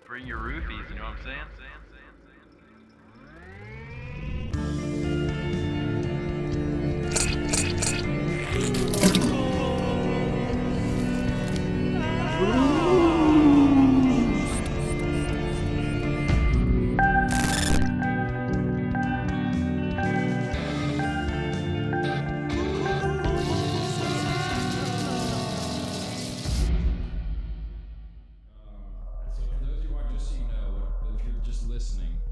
Free your roofies, you know what I'm saying?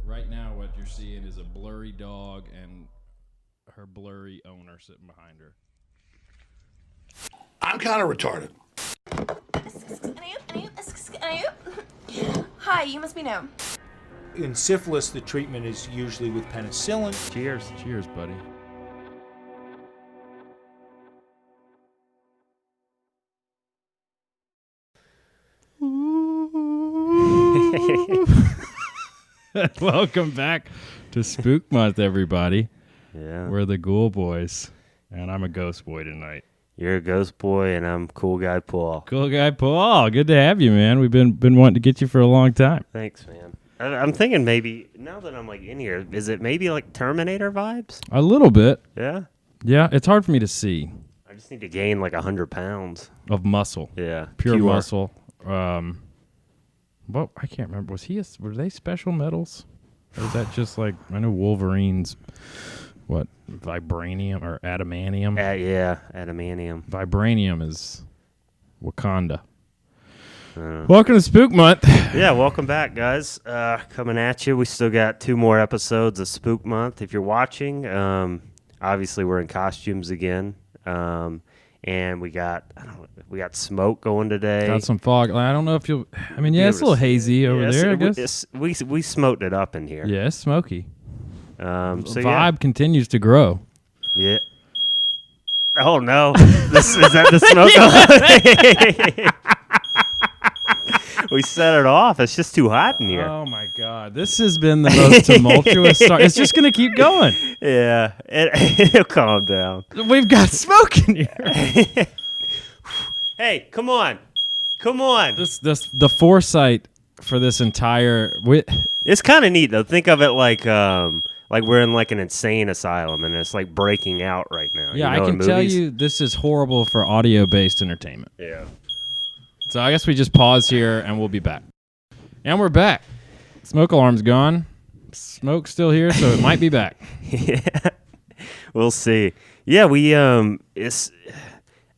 Right now, what you're seeing is a blurry dog and her blurry owner sitting behind her. I'm kind of retarded. Hi, you must be new. In syphilis, the treatment is usually with penicillin. Cheers. Cheers, buddy. Welcome back to Spook Month, everybody. Yeah. We're the Ghoulboys, and I'm a ghost boy tonight. You're a ghost boy, and I'm cool guy Paul. Cool guy Paul. Good to have you, man. We've been wanting to get you for a long time. Thanks, man. I'm thinking maybe, now that I'm like in here, is it maybe like Terminator vibes? A little bit. Yeah? Yeah, it's hard for me to see. I just need to gain like 100 pounds. Of muscle. Yeah. Pure muscle. Well, I can't remember. Were they special metals? Or is that just like, I know Wolverine's, what, vibranium or adamantium? Yeah, adamantium. Vibranium is Wakanda. Welcome to Spook Month. Yeah, welcome back, guys. Coming at you. We still got 2 more episodes of Spook Month. If you're watching, obviously we're in costumes again. And we got smoke going today. Got some fog. I don't know if you'll. I mean, yeah, it's a little hazy over there. I guess we smoked it up in here. Yeah, it's smoky. So Vibe continues to grow. Yeah. Oh no! Is that the smoke? We set it off. It's just too hot in here. Oh my God! This has been the most tumultuous start. It's just gonna keep going. Yeah, it'll calm down. We've got smoke in here. Hey, come on. The foresight for this entire. It's kind of neat though. Think of it like we're in like an insane asylum and it's like breaking out right now. Yeah, you know, I can tell you this is horrible for audio-based entertainment. Yeah. So I guess we just pause here and we'll be back. And we're back. Smoke alarm's gone. Smoke's still here, so it might be back. Yeah. We'll see. Yeah, it's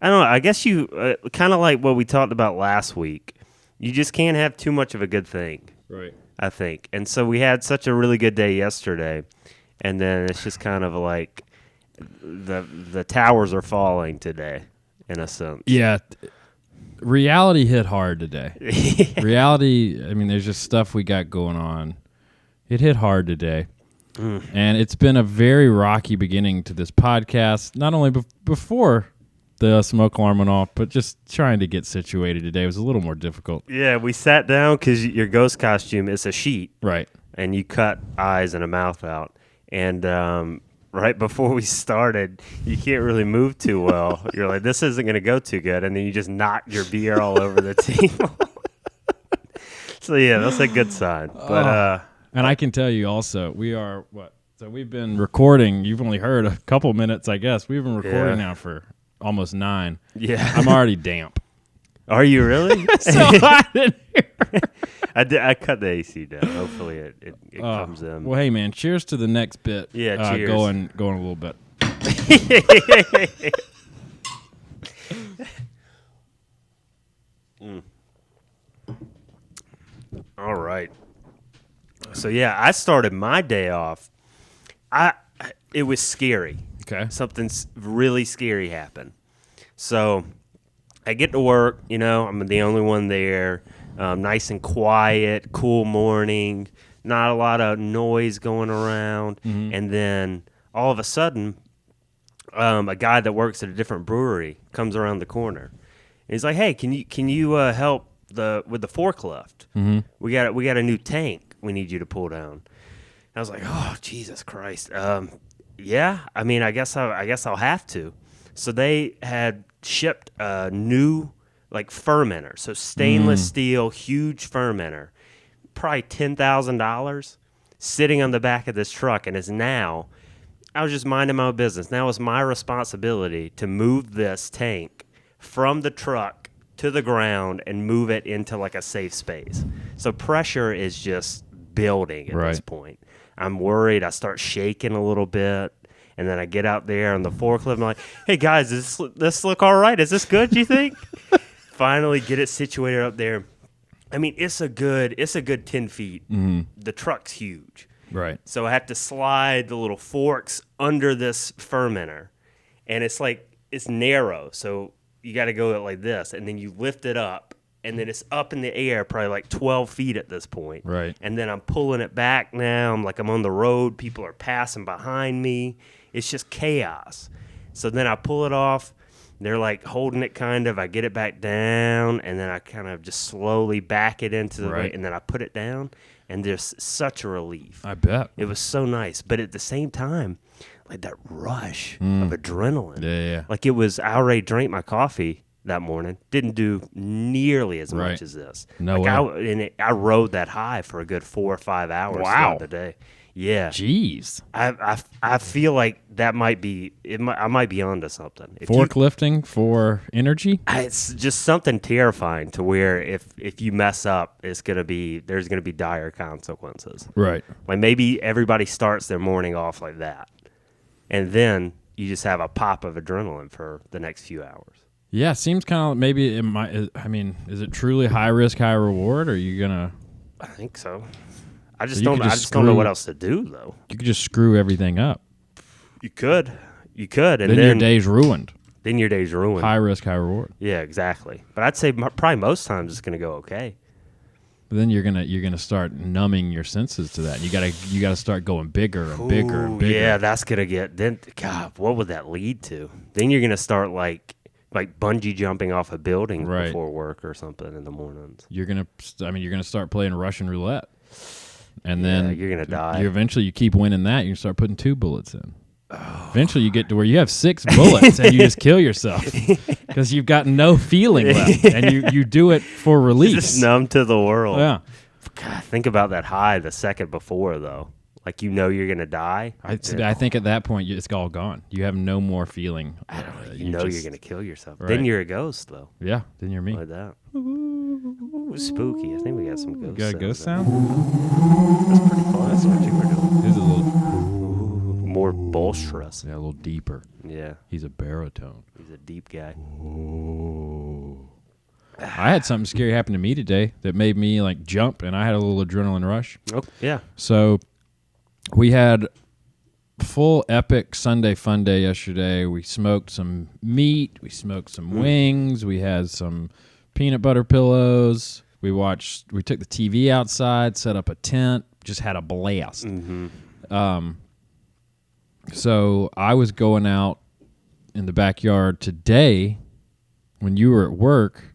I don't know. I guess you kind of like what we talked about last week. You just can't have too much of a good thing. Right. I think. And so we had such a really good day yesterday, and then it's just kind of like the towers are falling today, in a sense. Yeah. Reality hit hard today. Reality, I mean, there's just stuff we got going on. It hit hard today. And it's been a very rocky beginning to this podcast, not only before the smoke alarm went off, but just trying to get situated today was a little more difficult. Yeah, we sat down because your ghost costume is a sheet. Right. And you cut eyes and a mouth out. And right before we started, you can't really move too well. You're like, this isn't going to go too good. And then you just knock your beer all over the table. So, yeah, that's a good sign. But and I can tell you also, we are, so we've been recording. You've only heard a couple minutes, I guess. We've been recording now for almost 9. Yeah. I'm already damp. Are you really? It's so hot in here. I cut the AC down. Hopefully it comes in. Well, hey, man, cheers to the next bit. Yeah, cheers. Going a little bit. All right. So, yeah, I started my day off. It was scary. Okay. Something really scary happened. So I get to work, I'm the only one there. Nice and quiet, cool morning, not a lot of noise going around. Mm-hmm. And then all of a sudden, a guy that works at a different brewery comes around the corner. And he's like, "Hey, can you help with the forklift? Mm-hmm. We got a new tank we need you to pull down." And I was like, "Oh, Jesus Christ." Yeah, I mean, I guess I'll have to. So they had shipped a new fermenter, so stainless steel, huge fermenter, probably $10,000 sitting on the back of this truck, and it's now, I was just minding my own business. Now it's my responsibility to move this tank from the truck to the ground and move it into like a safe space. So pressure is just building at this point. I'm worried. I start shaking a little bit. And then I get out there on the forklift. I'm like, hey, guys, does this look all right? Is this good, you think? Finally get it situated up there. I mean, it's a good 10 feet. Mm-hmm. The truck's huge. Right. So I have to slide the little forks under this fermenter. And it's narrow. So you got to go like this. And then you lift it up. And then it's up in the air, probably like 12 feet at this point. Right. And then I'm pulling it back now. I'm on the road. People are passing behind me. It's just chaos. So then I pull it off. They're like holding it kind of. I get it back down, and then I kind of just slowly back it into the way, and then I put it down, and there's such a relief. I bet. It was so nice. But at the same time, like that rush of adrenaline. Yeah. Like it was, I already drank my coffee that morning. Didn't do nearly as much as this. No way. I rode that high for a good 4 or 5 hours throughout the day. Yeah. Jeez. I feel like that might be I might be onto something. Forklifting for energy? It's just something terrifying to where if you mess up, there's gonna be dire consequences. Right. Like maybe everybody starts their morning off like that, and then you just have a pop of adrenaline for the next few hours. Yeah, it seems kind of maybe it might. I mean, is it truly high risk, high reward? Or are you gonna? I think so. I just don't know what else to do though. You could just screw everything up. You could, and then your day's ruined. Then your day's ruined. High risk, high reward. Yeah, exactly. But I'd say probably most times it's gonna go okay. But then you're gonna start numbing your senses to that. You gotta start going bigger and bigger and bigger. Yeah, that's gonna get then. God, what would that lead to? Then you're gonna start like bungee jumping off a building before work or something in the mornings. You're gonna start playing Russian roulette, and then you're gonna die. You keep winning that. You start putting 2 bullets in. Eventually, you get to where you have 6 bullets and you just kill yourself because you've got no feeling left, and you do it for release. Just numb to the world. Yeah. God, think about that high the second before though. Like you're gonna die. I think at that point it's all gone. You have no more feeling. You're gonna kill yourself. Right. Then you're a ghost though. Yeah. Then you're me. Like that. Ooh, spooky. I think we got some ghost. You got a ghost sound? That's pretty fun. That's what you were doing. Here's a little more bolsterous. Yeah, a little deeper. Yeah. He's a baritone. He's a deep guy. Ooh. I had something scary happen to me today that made me like jump, and I had a little adrenaline rush. Oh, yeah. So we had full epic Sunday fun day yesterday. We smoked some meat. We smoked some wings. We had some peanut butter pillows. We took the TV outside, set up a tent, just had a blast. Mm-hmm. So I was going out in the backyard today when you were at work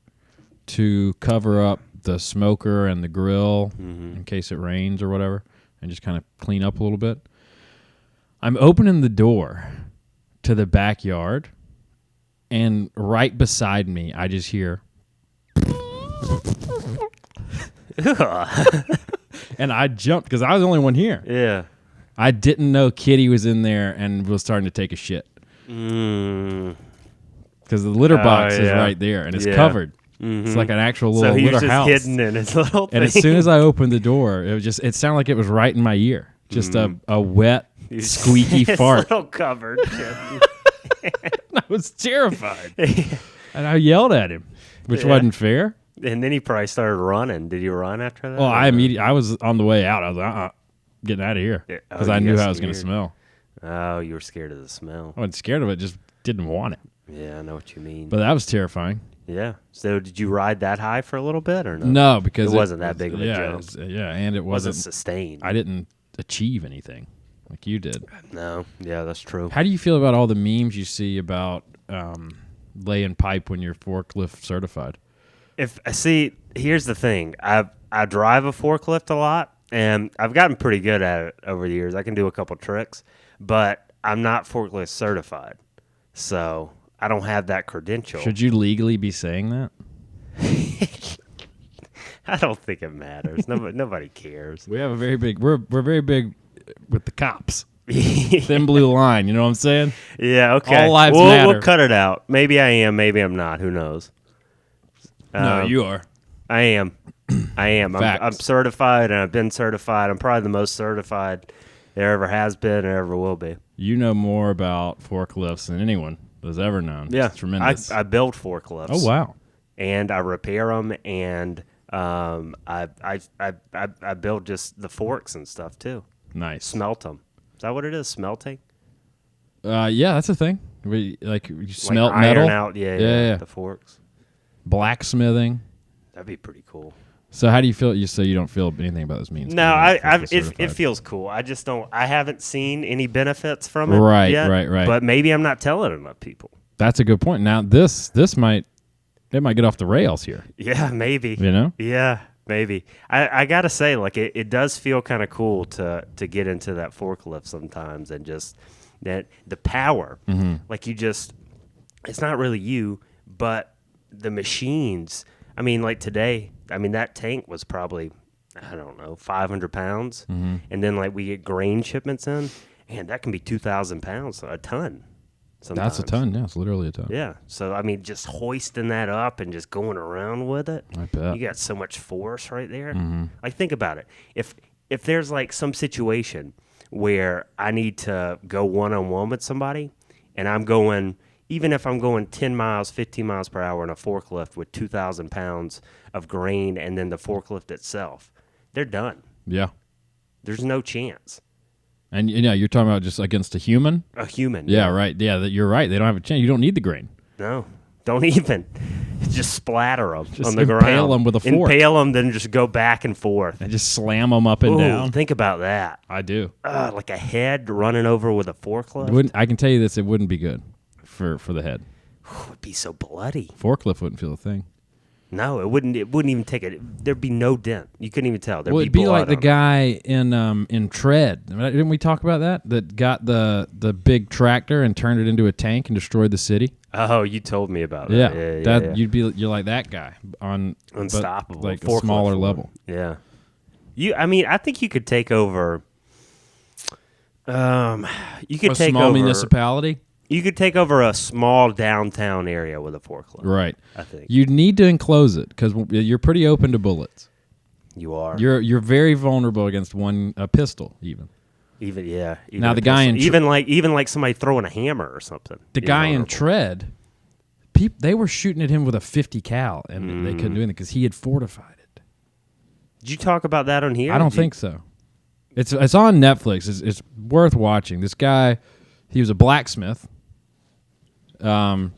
to cover up the smoker and the grill in case it rains or whatever, and just kind of clean up a little bit. I'm opening the door to the backyard, and right beside me, I just hear... and I jumped because I was the only one here. Yeah. I didn't know Kitty was in there and was starting to take a shit. Because the litter box is right there, and it's covered. Mm-hmm. It's like an actual little litter house. So he was just hidden in his little thing. And as soon as I opened the door, it sounded like it was right in my ear. Just a wet, squeaky fart. Little covered. I was terrified. And I yelled at him, which wasn't fair. And then he probably started running. Did you run after that? Well, I was on the way out. I was like, getting out of here. Because I knew how it was going to smell. Oh, you were scared of the smell. I wasn't scared of it, just didn't want it. Yeah, I know what you mean. But that was terrifying. Yeah. So did you ride that high for a little bit or no? No, because it wasn't that big of a jump. And it wasn't sustained. I didn't achieve anything like you did. No. Yeah, that's true. How do you feel about all the memes you see about laying pipe when you're forklift certified? Here's the thing. I drive a forklift a lot, and I've gotten pretty good at it over the years. I can do a couple tricks, but I'm not forklift certified, so I don't have that credential. Should you legally be saying that? I don't think it matters. Nobody cares. We have a very big. We're very big with the cops. Thin blue line. You know what I'm saying? Yeah. Okay. All lives matter. We'll cut it out. Maybe I am. Maybe I'm not. Who knows? No, you are. I am. Facts. I'm certified, and I've been certified. I'm probably the most certified there ever has been or ever will be. You know more about forklifts than anyone has ever known. Yeah, It's tremendous. I build forklifts. Oh wow. And I repair them, and I build just the forks and stuff too. Nice. Smelt them. Is that what it is? Smelting? Yeah, that's a thing. You smelt like metal. iron out, yeah. The forks. Blacksmithing. That'd be pretty cool. So how do you feel? You say you don't feel anything about those means? No, it feels cool. I just don't. I haven't seen any benefits from it. Right, yet, right. But maybe I'm not telling enough people. That's a good point. Now this might get off the rails here. Yeah, maybe. You know? Yeah, maybe. I gotta say, like it does feel kind of cool to get into that forklift sometimes, and just that the power. Mm-hmm. Like it's not really you, but the machines. I mean, like today, that tank was probably, I don't know, 500 pounds. Mm-hmm. And then, like, we get grain shipments in, and that can be 2,000 pounds, a ton. Sometimes. That's a ton. Yeah, it's literally a ton. Yeah. So, just hoisting that up and just going around with it. I bet. You got so much force right there. Mm-hmm. Like, think about it. If there's, like, some situation where I need to go one-on-one with somebody, and I'm going... Even if I'm going 10 miles, 15 miles per hour in a forklift with 2,000 pounds of grain and then the forklift itself, they're done. Yeah. There's no chance. And you're talking about just against a human? A human. Yeah, right. Yeah, you're right. They don't have a chance. You don't need the grain. No. Don't even. Just splatter them Just on the ground. impale them with a fork. Impale them, then just go back and forth. And just slam them up and Ooh, down. Think about that. I do. Like a head running over with a forklift. I can tell you this, it wouldn't be good for the head. It would be so bloody. Forklift wouldn't feel a thing. No, it wouldn't. It wouldn't even take it. There'd be no dent. You couldn't even tell. There'd Well, it'd be like the blood guy in Tread. Didn't we talk about that? That got the big tractor and turned it into a tank and destroyed the city. Oh, you told me about Yeah, that. Yeah. You're like that guy on Unstoppable, but like a forklift smaller for level. Yeah. I think you could take over. You could A take small over municipality. You could take over a small downtown area with a forklift. Right. I think You need to enclose it because you're pretty open to bullets. you are. You're very vulnerable against a pistol even. Even Now, the guy in even like somebody throwing a hammer or something. The You're guy in vulnerable. Tread, they were shooting at him with a 50 cal and they couldn't do anything because he had fortified it. Did you talk about that on here? I don't think so. It's on Netflix. It's worth watching. This guy, he was a blacksmith, and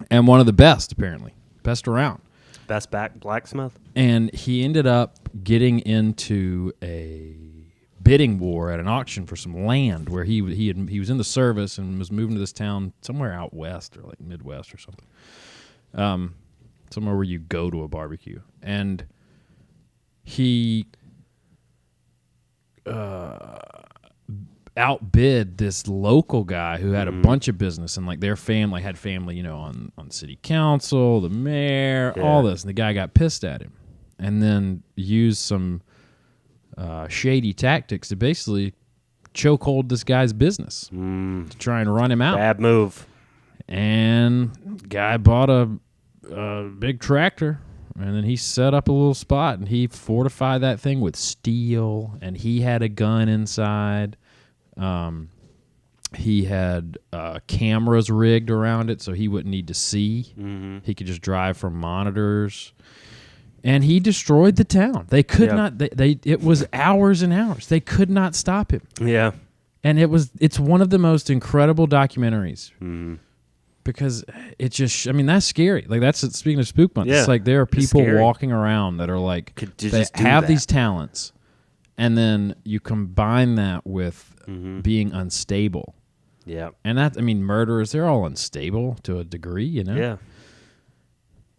one of the best apparently, best around. Best blacksmith. And he ended up getting into a bidding war at an auction for some land where he was in the service and was moving to this town somewhere out west or like Midwest or something, somewhere where you go to a barbecue, and he outbid this local guy who had a bunch of business, and like their family had family, on city council, the mayor, all this. And the guy got pissed at him and then used some shady tactics to basically chokehold this guy's business to try and run him out. Bad move. And guy bought a big tractor, and then he set up a little spot, and he fortified that thing with steel, and he had a gun inside. He had cameras rigged around it so he wouldn't need to see. Mm-hmm. He could just drive from monitors. And he destroyed the town. They could not. It was hours and hours. They could not stop him. Yeah. And it's one of the most incredible documentaries. Mm. Because it's just, that's scary. Like speaking of Spook Month, it's like there are people walking around that are like, they have these talents, and then you combine that with being unstable. Yeah. And murderers, they're all unstable to a degree, Yeah.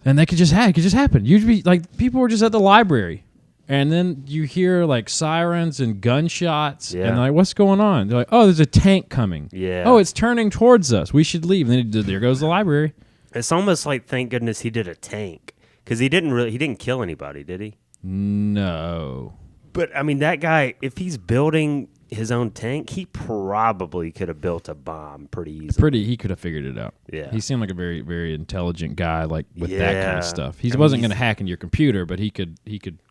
And it could just happen. You'd be like, people were just at the library, and then you hear like sirens and gunshots, and they're like, what's going on? They're like, oh, there's a tank coming. Yeah. Oh, it's turning towards us. We should leave. And then there goes the library. It's almost like, thank goodness he did a tank, Because he didn't kill anybody, did he? No. But I mean, that guy, if he's building his own tank, he probably could have built a bomb pretty easily. He could have figured it out. Yeah. He seemed like a very, very intelligent guy, like with that kind Yeah. of stuff. He I mean, wasn't going to hack into your computer, but he could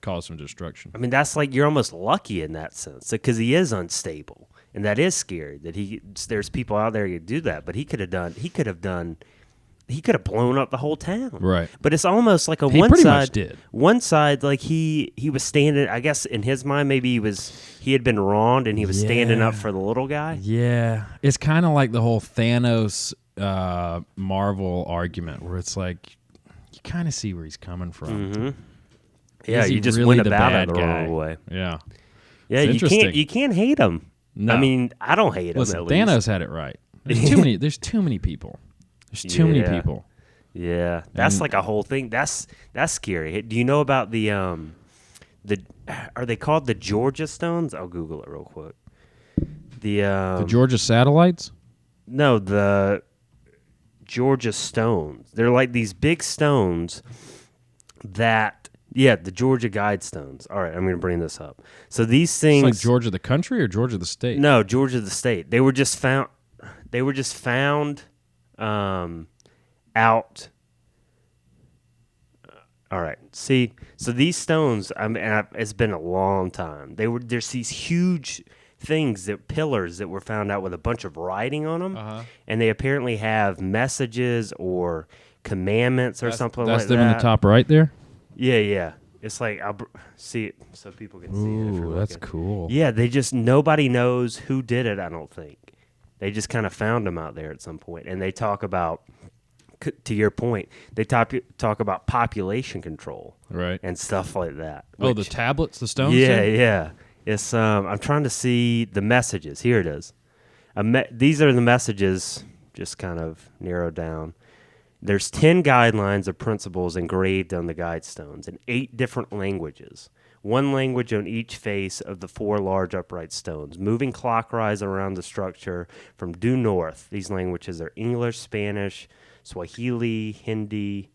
cause some destruction. I mean, that's like you're almost lucky in that sense because he is unstable, and that is scary. That there's people out there who do that, but he could have blown up the whole town. Right. But it's almost like He pretty much did. One side, like he was standing. I guess in his mind, maybe he had been wronged, and he was standing up for the little guy. Yeah. It's kind of like the whole Thanos Marvel argument, where it's like you kind of see where he's coming from. Mm-hmm. Yeah, Is he you just really went the about bad it the guy? wrong way. Yeah. Yeah, It's you can't hate him. No. I mean, I don't hate him. Listen, at least. Thanos had it right. There's too many. There's too many people. There's too many people. Yeah, that's like a whole thing. That's scary. Do you know about the are they called the Georgia Stones? I'll Google it real quick. The Georgia satellites. No, the Georgia Stones. They're like these big stones that the Georgia Guidestones. All right, I'm going to bring this up. So these things It's like Georgia the country or Georgia the state? No, Georgia the state. They were just found out. All right. See, so these stones, it's been a long time. There's these huge pillars that were found out with a bunch of writing on them, and they apparently have messages or commandments or something like that. That's them in the top right there. Yeah. It's like I'll see it so people can see it. If you're Ooh, that's looking. cool. Yeah, nobody knows who did it. I don't think they just kind of found them out there at some point, and they talk about. To your point, they talk about population control, Right. and stuff like that. Oh, the tablets, the stones. Yeah, thing? yeah. It's I'm trying to see the messages. Here it is. These are the messages, just kind of narrowed down. There's 10 guidelines of principles engraved on the Guidestones in 8 different languages. One language on each face of the 4 large upright stones, moving clockwise around the structure from due north. These languages are English, Spanish, Swahili, Hindi,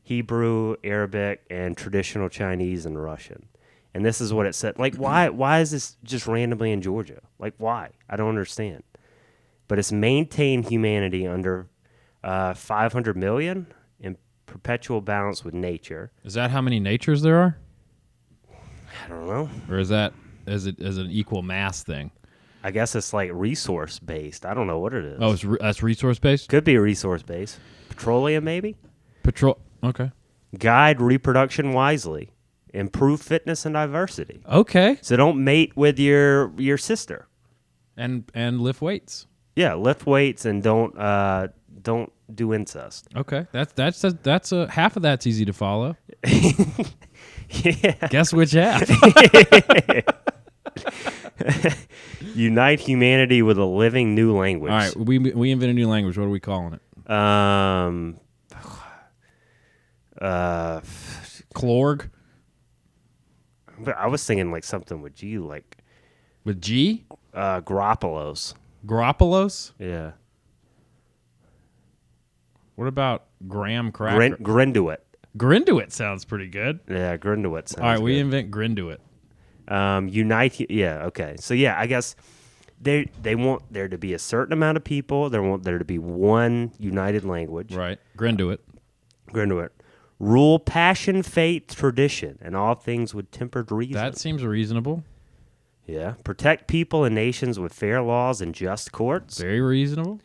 Hebrew, Arabic, and traditional Chinese and Russian. And this is what it said. Like, why is this just randomly in Georgia? Like, why? I don't understand. But it's maintain humanity under 500 million in perpetual balance with nature. Is that how many natures there are? I don't know. Or is that as an equal mass thing? I guess it's like resource based. I don't know what it is. Oh, that's resource based? Could be a resource based. Petroleum, maybe? Okay. Guide reproduction wisely. Improve fitness and diversity. Okay. So don't mate with your sister. And lift weights. Yeah, lift weights and don't do incest. Okay. That's a half of that's easy to follow. Yeah. Guess which half? Unite humanity with a living new language. All right, we invent a new language. What are we calling it? Clorg? But I was thinking like something with G, like With G? Gropolos. Gropolos? Yeah. What about graham cracker? Grinduit. Grinduit sounds pretty good. Yeah, Grinduit sounds All right, we good. invent Grinduit. Unite. Yeah, okay. So yeah, I guess they want there to be a certain amount of people. They want there to be one united language. Right. Grinduit. Grinduit. Rule passion, faith, tradition, and all things with tempered reason. That seems reasonable. Yeah. Protect people and nations with fair laws and just courts. Very reasonable.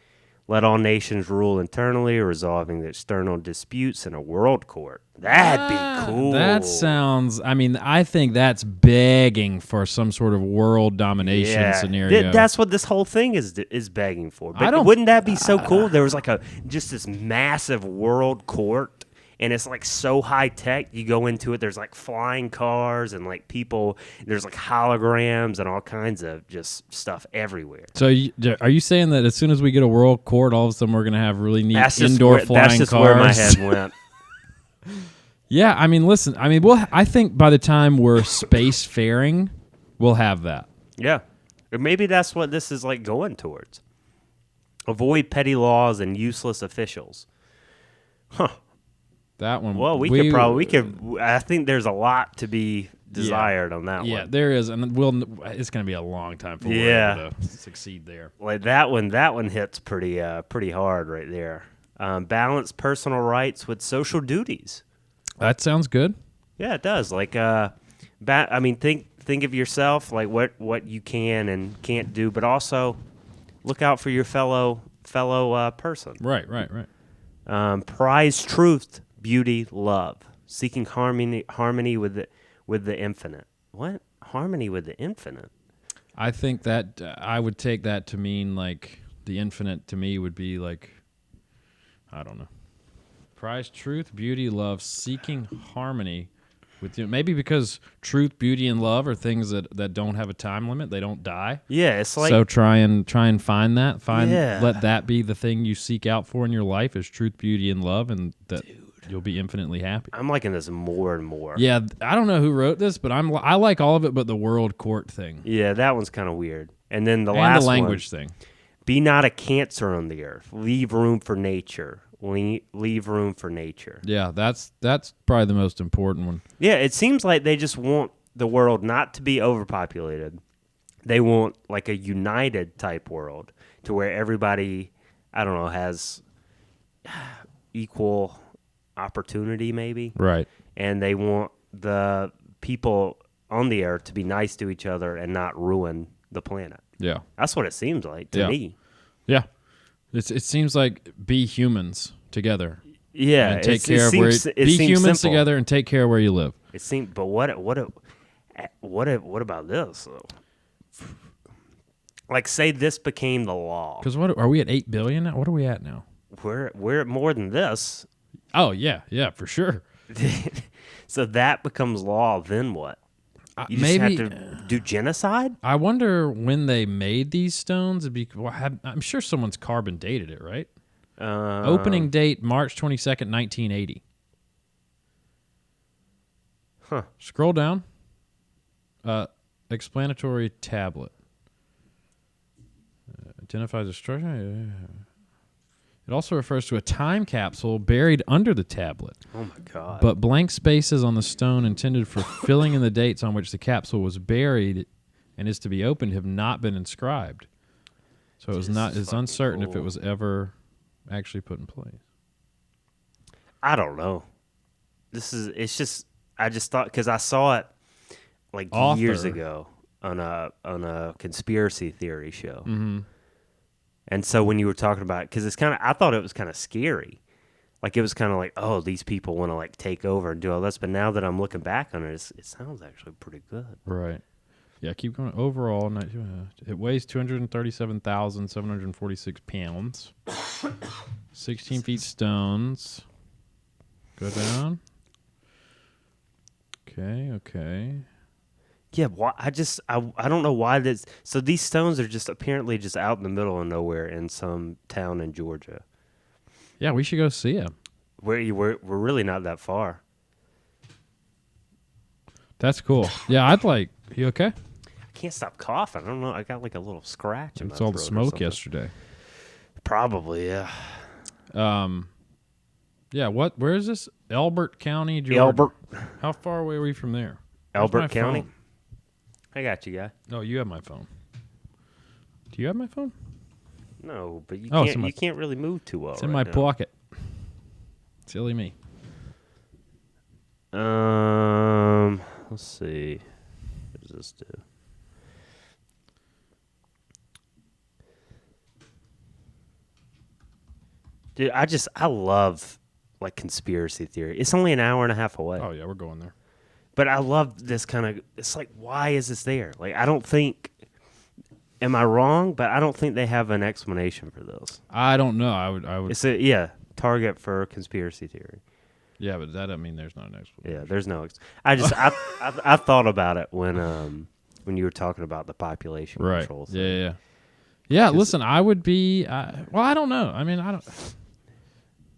Let all nations rule internally, resolving the external disputes in a world court. That'd be cool. That sounds, I think that's begging for some sort of world domination scenario. That's what this whole thing is begging for. But wouldn't that be so cool? There was like just this massive world court, and it's like so high tech. You go into it, there's like flying cars and like people. There's like holograms and all kinds of just stuff everywhere. So are you saying that as soon as we get a world court, all of a sudden we're going to have really neat indoor flying cars? That's just where my head went. Yeah, listen. I think by the time we're space faring, we'll have that. Yeah. Or maybe that's what this is like going towards. Avoid petty laws and useless officials. Huh. That one. Well, I think there's a lot to be desired on that one. Yeah, there is, and it's going to be a long time before we're able to succeed there. Like that one hits pretty hard right there. Balance personal rights with social duties. That sounds good. Yeah, it does. Like, think of yourself, like what you can and can't do, but also look out for your fellow person. Right. Prize truth, beauty, love, seeking harmony with the infinite. What? Harmony with the infinite? I think that I would take that to mean like the infinite to me would be like, I don't know. Prize truth, beauty, love, seeking harmony with you. Maybe because truth, beauty, and love are things that don't have a time limit. They don't die. Yeah, it's like so try and find that. Let that be the thing you seek out for in your life is truth, beauty, and love, and that you'll be infinitely happy. I'm liking this more and more. Yeah, I don't know who wrote this, but I like all of it, but the world court thing. Yeah, that one's kind of weird. And then the last language thing. Be not a cancer on the earth. Leave room for nature. Leave room for nature. Yeah, that's probably the most important one. Yeah, it seems like they just want the world not to be overpopulated. They want like a united type world to where everybody, I don't know, has equal opportunity maybe. Right. And they want the people on the earth to be nice to each other and not ruin the planet. Yeah. That's what it seems like to me. Yeah. It seems like be humans together. Yeah, and take care of where be humans simple. Together and take care of where you live. It seems, but what about this though? Like, say this became the law. Because what are we at 8 billion now? What are we at now? We're at more than this. Oh yeah, for sure. So that becomes law. Then what? You just maybe have to do genocide? I wonder when they made these stones. I'm sure someone's carbon dated it, right? Opening date, March 22nd, 1980. Huh. Scroll down. Explanatory tablet. Identifies a structure. It also refers to a time capsule buried under the tablet. Oh, my God. But blank spaces on the stone intended for filling in the dates on which the capsule was buried and is to be opened have not been inscribed. So it's uncertain if it was ever actually put in place. I don't know. I just thought, because I saw it like years ago on a conspiracy theory show. Mm-hmm. And so when you were talking about it, because I thought it was kind of scary. Like, it was kind of like, oh, these people want to like take over and do all this. But now that I'm looking back on it, it sounds actually pretty good. Right. Yeah, keep going. Overall, it weighs 237,746 pounds. 16 feet stones. Go down. Okay. Yeah, I don't know why this. So these stones are just apparently just out in the middle of nowhere in some town in Georgia. Yeah, we should go see them. We're really not that far. That's cool. Yeah, you okay? I can't stop coughing. I don't know. I got like a little scratch in my throat. It's all the smoke yesterday. Probably, yeah. Yeah, where is this? Elbert County, Georgia. Elbert. How far away are we from there? Elbert County? Phone? I got you, guy. No, you have my phone. Do you have my phone? No, but you can't really move too well. It's in my pocket. Silly me. Let's see. What does this do? Dude, I love like conspiracy theory. It's only an hour and a half away. Oh yeah, we're going there. But I love this kind of. It's like, why is this there? Like, I don't think. Am I wrong? But I don't think they have an explanation for this. I don't know. I would. It's target for conspiracy theory. Yeah, but that doesn't mean there's not an explanation. Yeah, there's no. I thought about it when you were talking about the population control thing. Yeah. Listen, I would be. Well, I don't know. I mean, I don't.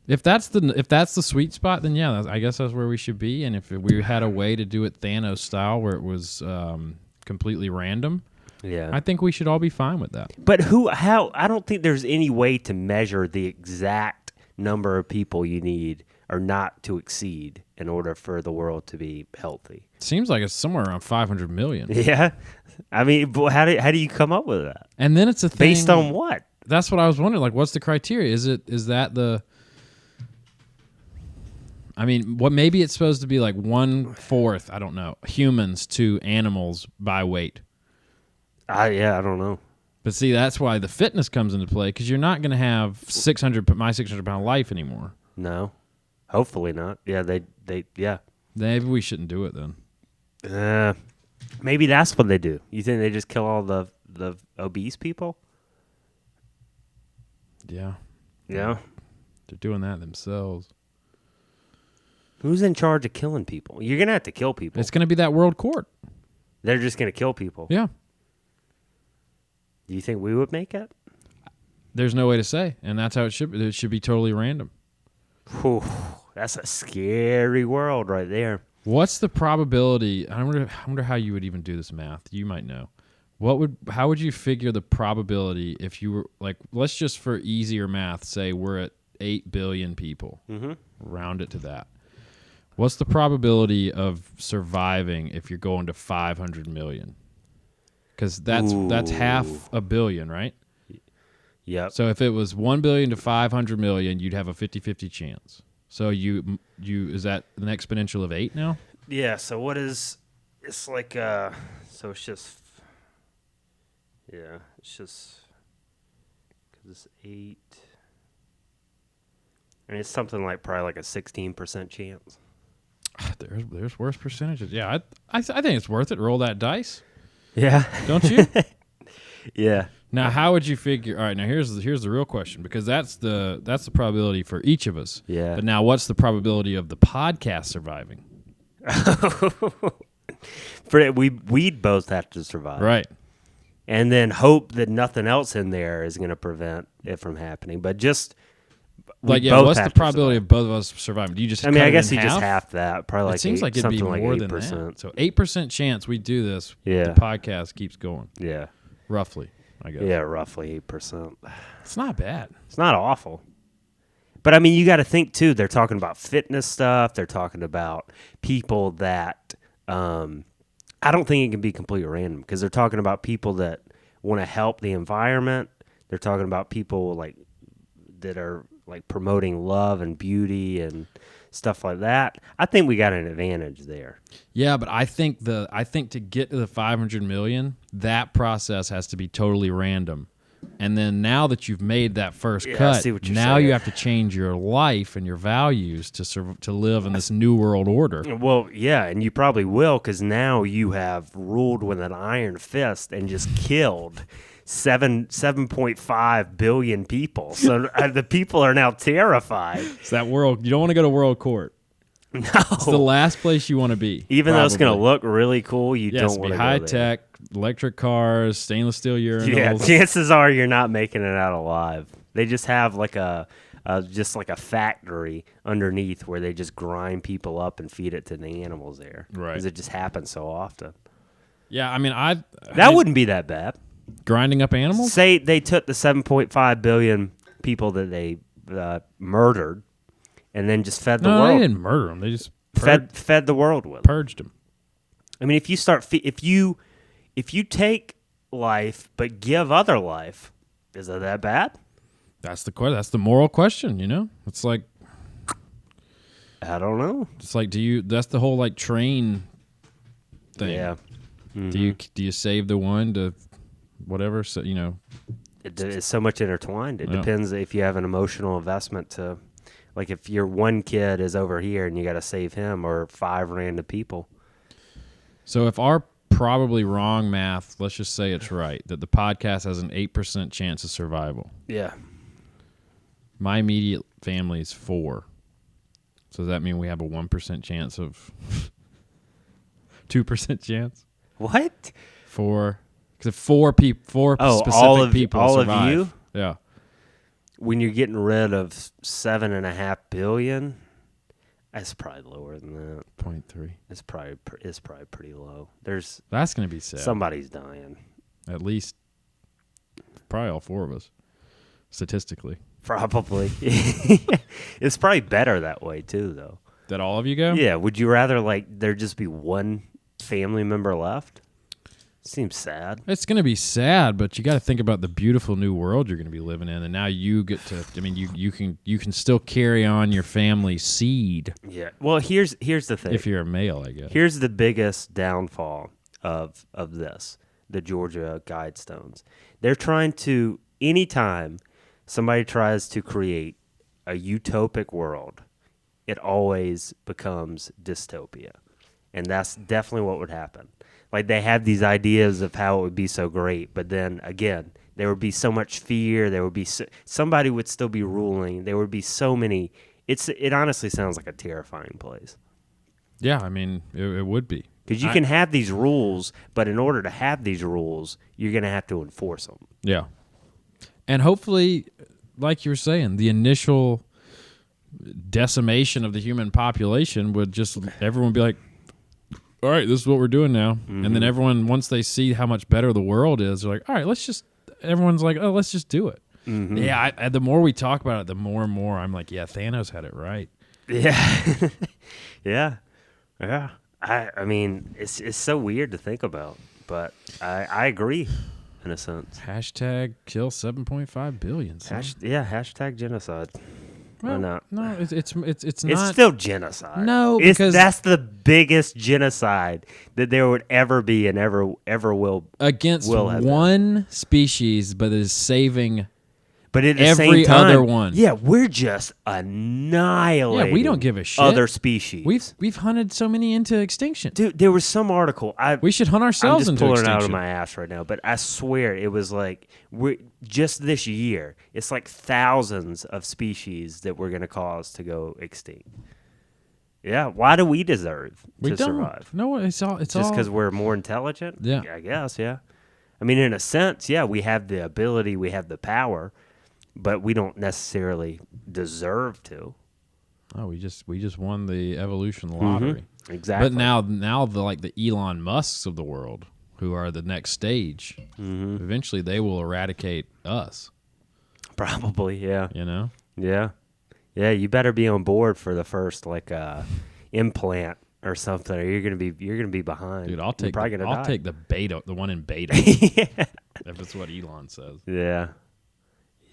If that's the sweet spot, then yeah, I guess that's where we should be. And if we had a way to do it Thanos style, where it was completely random, I think we should all be fine with that. But how? I don't think there's any way to measure the exact number of people you need or not to exceed in order for the world to be healthy. Seems like it's somewhere around 500 million. Yeah. I mean, how do you come up with that? And then it's a thing. Based on what? That's what I was wondering. Like, what's the criteria? Is that the? I mean, what? Maybe it's supposed to be like 1/4. I don't know. Humans to animals by weight. I don't know. But see, that's why the fitness comes into play, because you're not going to have my 600-pound life anymore. No, hopefully not. Yeah, yeah. Maybe we shouldn't do it then. Maybe that's what they do. You think they just kill all the obese people? Yeah. Yeah. They're doing that themselves. Who's in charge of killing people? You're gonna have to kill people. It's going to be that world court. They're just gonna kill people. Yeah. Do you think we would make it? There's no way to say, and that's how it should be. It should be totally random. Whew, that's a scary world right there. What's the probability? I wonder how you would even do this math. You might know. How would you figure the probability if you were like, let's just for easier math say we're at 8 billion people. Mm-hmm. Round it to that. What's the probability of surviving if you're going to 500 million? Because that's half a billion, right? Yep. So if it was 1 billion to 500 million, you'd have a 50-50 chance. So you is that an exponential of 8 now? Yeah. So what is? It's like so it's just. Yeah, it's just because it's 8. I mean, it's something like probably like a 16% chance. There's worse percentages. Yeah, I think it's worth it. Roll that dice. Yeah. Don't you? Yeah. Now, how would you figure? All right, now here's the real question, because that's the probability for each of us. Yeah. But now, what's the probability of the podcast surviving? We'd both have to survive, Right. and then hope that nothing else in there is going to prevent it from happening. But just Like, yeah, both what's the have to probability of both of us surviving? Do you just? I mean, cut I it guess in you just half? half that. Probably like It seems like it'd be something more like than 8%. that. So 8% chance we do this. Yeah. The podcast keeps going. Yeah. Roughly, I guess. Yeah, roughly 8%. It's not bad. It's not awful. But I mean, you got to think too. They're talking about fitness stuff. They're talking about people that I don't think it can be completely random, because they're talking about people that want to help the environment. They're talking about people like that are like promoting love and beauty and stuff like that. I think we got an advantage there. Yeah, but I think to get to the 500 million, that process has to be totally random. And then now that you've made that first I cut, see what you're now saying. you have to change your life and your values to live in this new world order. Well, yeah, and you probably will, because now you have ruled with an iron fist and just killed 7.5 billion people. So the people are now terrified. It's that world. You don't want to go to world court. No, It's the last place you want to be. even though it's going to probably. look really cool, you Yes, don't be want to high go there. tech, electric cars, stainless steel urinals. Yeah, chances are you're not making it out alive. They just have like a factory underneath where they just grind people up and feed it to the animals there. Right. Because it just happens so often. Yeah, I mean, That wouldn't be that bad. grinding up animals. Say they took the 7.5 billion people that they murdered and then just fed the No, world. they didn't murder them. They just Fed the world with. purged them. I mean, if you start if you take life but give other life, is it that bad? That's the moral question. You know, it's like I don't know. that's the whole like train thing. Yeah. Do you save the one to whatever? So you know, It's so much intertwined. It Yeah. depends if you have an emotional investment to, like, if your one kid is over here and you got to save him, or 5 random people. so if our probably wrong math, let's just say it's right, that the podcast has an 8% chance of survival. Yeah. My immediate family is 4. So does that mean we have a 1% chance of 2% chance? What? 4. Because if 4 specific all of people survive. you? Yeah. When you're getting rid of 7.5 billion, that's probably lower than that. 0.3. It's probably pretty low. There's That's going to be sad. somebody's dying. At least probably all 4 of us, statistically. Probably. It's probably better that way too, though. That all of you go? Yeah. Would you rather like there just be one family member left? Seems sad. It's going to be sad, but you got to think about the beautiful new world you're going to be living in, and now you get to. I mean, you can still carry on your family seed. Yeah. Well, here's the thing. If you're a male, I guess. Here's the biggest downfall of this: the Georgia Guidestones. They're trying to anytime somebody tries to create a utopic world, it always becomes dystopia. And that's definitely what would happen. Like, they have these ideas of how it would be so great, but then, again, there would be so much fear. There would be somebody would still be ruling. There would be so many. It honestly sounds like a terrifying place. Yeah, I mean, it would be. Because you can have these rules, but in order to have these rules, you're going to have to enforce them. Yeah. And hopefully, like you were saying, the initial decimation of the human population would just, everyone would be like, all right, this is what we're doing now. Mm-hmm. And then everyone, once they see how much better the world is, they're like, all right, everyone's like, oh, let's just do it. Mm-hmm. Yeah, the more we talk about it, the more and more I'm like, yeah, Thanos had it right. Yeah. Yeah. I mean, it's so weird to think about, but I agree in a sense. Hashtag kill 7.5 billion. Hashtag genocide. Well, Why not? No, it's not. It's still genocide. No, because that's the biggest genocide that there would ever be and ever will against will one species, but it is saving. But at the every same time, other one. Yeah, we're just annihilating. Yeah, we don't give a shit. Other species. We've hunted so many into extinction. Dude, there was some article. We should hunt ourselves into extinction. I'm just pulling it out of my ass right now, but I swear it was like just this year. It's like thousands of species that we're going to cause to go extinct. Yeah, why do we deserve to survive? No, it's just because we're more intelligent. Yeah, I guess. Yeah, I mean, in a sense, yeah, we have the ability, we have the power. But we don't necessarily deserve to. Oh, we just won the evolution lottery. Mm-hmm. Exactly. But now the Elon Musks of the world, who are the next stage, eventually they will eradicate us. Probably, yeah. You know? Yeah. Yeah, you better be on board for the first implant or something, or you're gonna be behind. Dude, I'll take the beta, the one in beta. Yeah. If it's what Elon says. Yeah.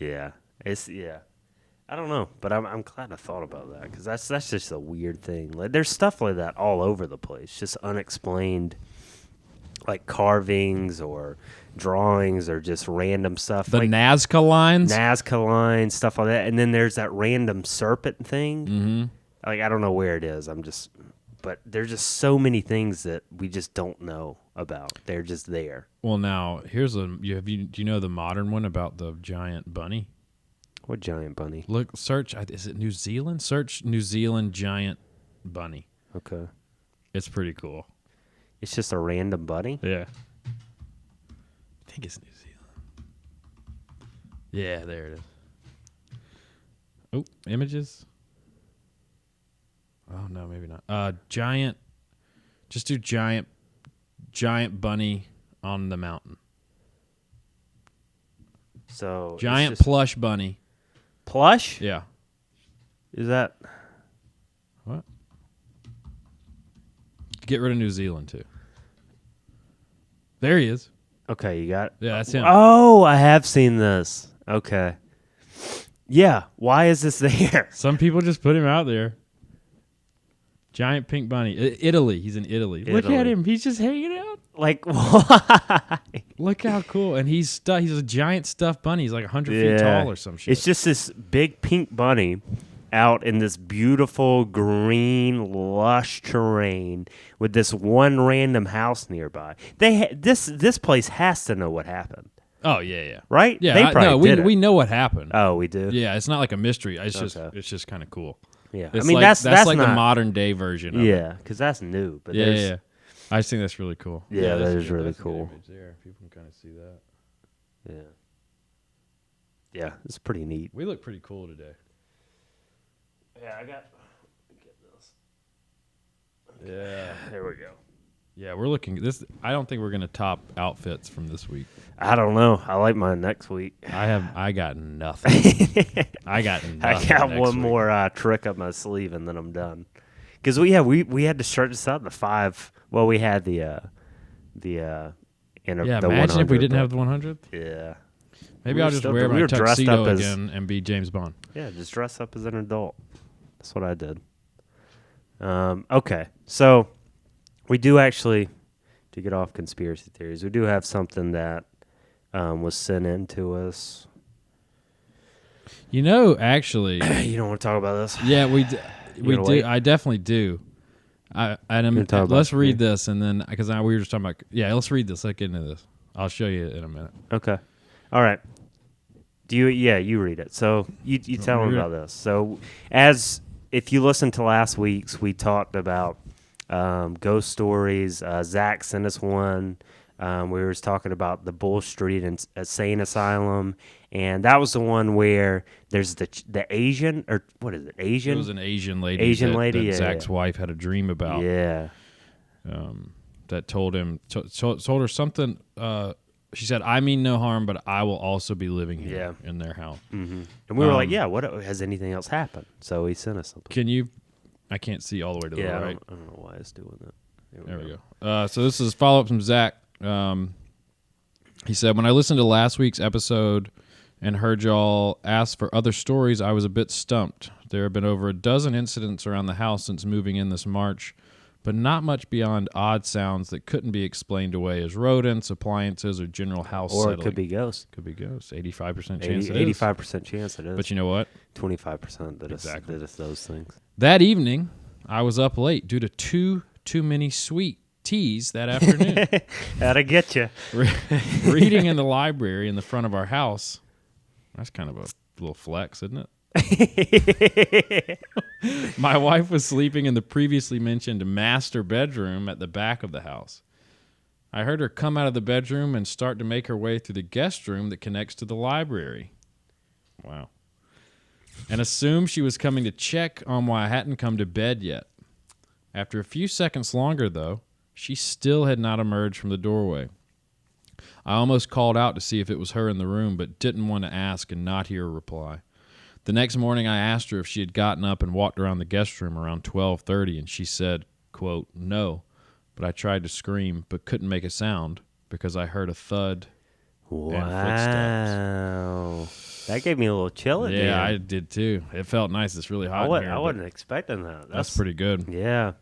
Yeah, I don't know, but I'm glad I thought about that because that's just a weird thing. Like, there's stuff like that all over the place, just unexplained, like carvings or drawings or just random stuff. The like Nazca lines, stuff like that, and then there's that random serpent thing. Mm-hmm. Like, I don't know where it is. But there's just so many things that we just don't know about. They're just there. Well, now do you know the modern one about the giant bunny? What giant bunny? Look, search. Is it New Zealand? Search New Zealand giant bunny. Okay, it's pretty cool. It's just a random bunny. Yeah, I think it's New Zealand. Yeah, there it is. Oh, images. Oh no, maybe not. Giant. Just do giant bunny on the mountain. So giant plush bunny. Plush? Yeah. Is that what? Get rid of New Zealand too. There he is. Okay, you got it. Yeah, that's him. Oh, I have seen this. Okay. Yeah. Why is this there? Some people just put him out there. Giant pink bunny. Italy. He's in Italy. Look at him. He's just hanging out. Like, why? Look how cool. And he's a giant stuffed bunny. He's like 100 feet tall or some shit. It's just this big pink bunny out in this beautiful green, lush terrain with this one random house nearby. This place has to know what happened. Oh, yeah. Right? Yeah. We know what happened. Oh, we do? Yeah, it's not like a mystery. It's just kind of cool. Yeah, it's I mean that's like the modern day version of it. Yeah, because that's new. But yeah. I just think that's really cool. Yeah, that is really cool. There. People can kind of see that. Yeah. Yeah, it's pretty neat. We look pretty cool today. Yeah, I got. Get this. Yeah, there we go. Yeah, we're looking at this. I don't think we're gonna top outfits from this week. I don't know. I like mine next week. I got nothing. I got nothing. I got next one week. more trick up my sleeve, and then I'm done. Because we had to start this out the 5. Well, we had the Yeah, the imagine if we 100, didn't but- have the 100th. Yeah. Maybe We I'll were just still- wear we my were dressed tuxedo up as- again and be James Bond. Yeah, just dress up as an adult. That's what I did. Okay, so we do actually, to get off conspiracy theories, we do have something that was sent in to us. You know, actually, You don't want to talk about this? yeah, we gonna do. wait? I definitely do. gonna talk about Let's it, read yeah. this, and then because we were just talking about. Yeah, let's read this. Let's get into this. I'll show you in a minute. Okay. All right. Do you? Yeah, you read it. So you tell them read about this. So if you listened to last week's, we talked about ghost stories. Zach sent us one. We were talking about the Bull Street Insane Asylum, and that was the one where there's the Asian, or what is it? Asian. It was an Asian lady. Asian that, lady, that yeah, Zach's yeah. wife had a dream about. Yeah. That told her something. She said, "I mean no harm, but I will also be living here in their house." Mm-hmm. And we were like, "Yeah, what has anything else happened?" So he sent us something. Can you? I can't see all the way to the Yeah, right. I don't know why it's doing that. There we go. So this is follow up from Zach. He said, when I listened to last week's episode and heard y'all ask for other stories, I was a bit stumped. There have been over a dozen incidents around the house since moving in this March, but not much beyond odd sounds that couldn't be explained away as rodents, appliances, or general house Or settling. it could be ghosts. Could be ghosts. 85% chance it is. 85% chance it is. But you know what? 25% that Exactly. it's those things. That evening, I was up late due to too many sweet teas that afternoon. That'll get you. Reading in the library in the front of our house. That's kind of a little flex, isn't it? My wife was sleeping in the previously mentioned master bedroom at the back of the house. I heard her come out of the bedroom and start to make her way through the guest room that connects to the library. Wow. And assumed she was coming to check on why I hadn't come to bed yet. After a few seconds longer, though, she still had not emerged from the doorway. I almost called out to see if it was her in the room, but didn't want to ask and not hear a reply. The next morning, I asked her if she had gotten up and walked around the guest room around 12:30, and she said, quote, "No," but I tried to scream but couldn't make a sound because I heard a thud Wow. That gave me a little chill at the Yeah, I end. did too. It felt nice. It's really hot in here, I but wasn't expecting that. that's pretty good. Yeah.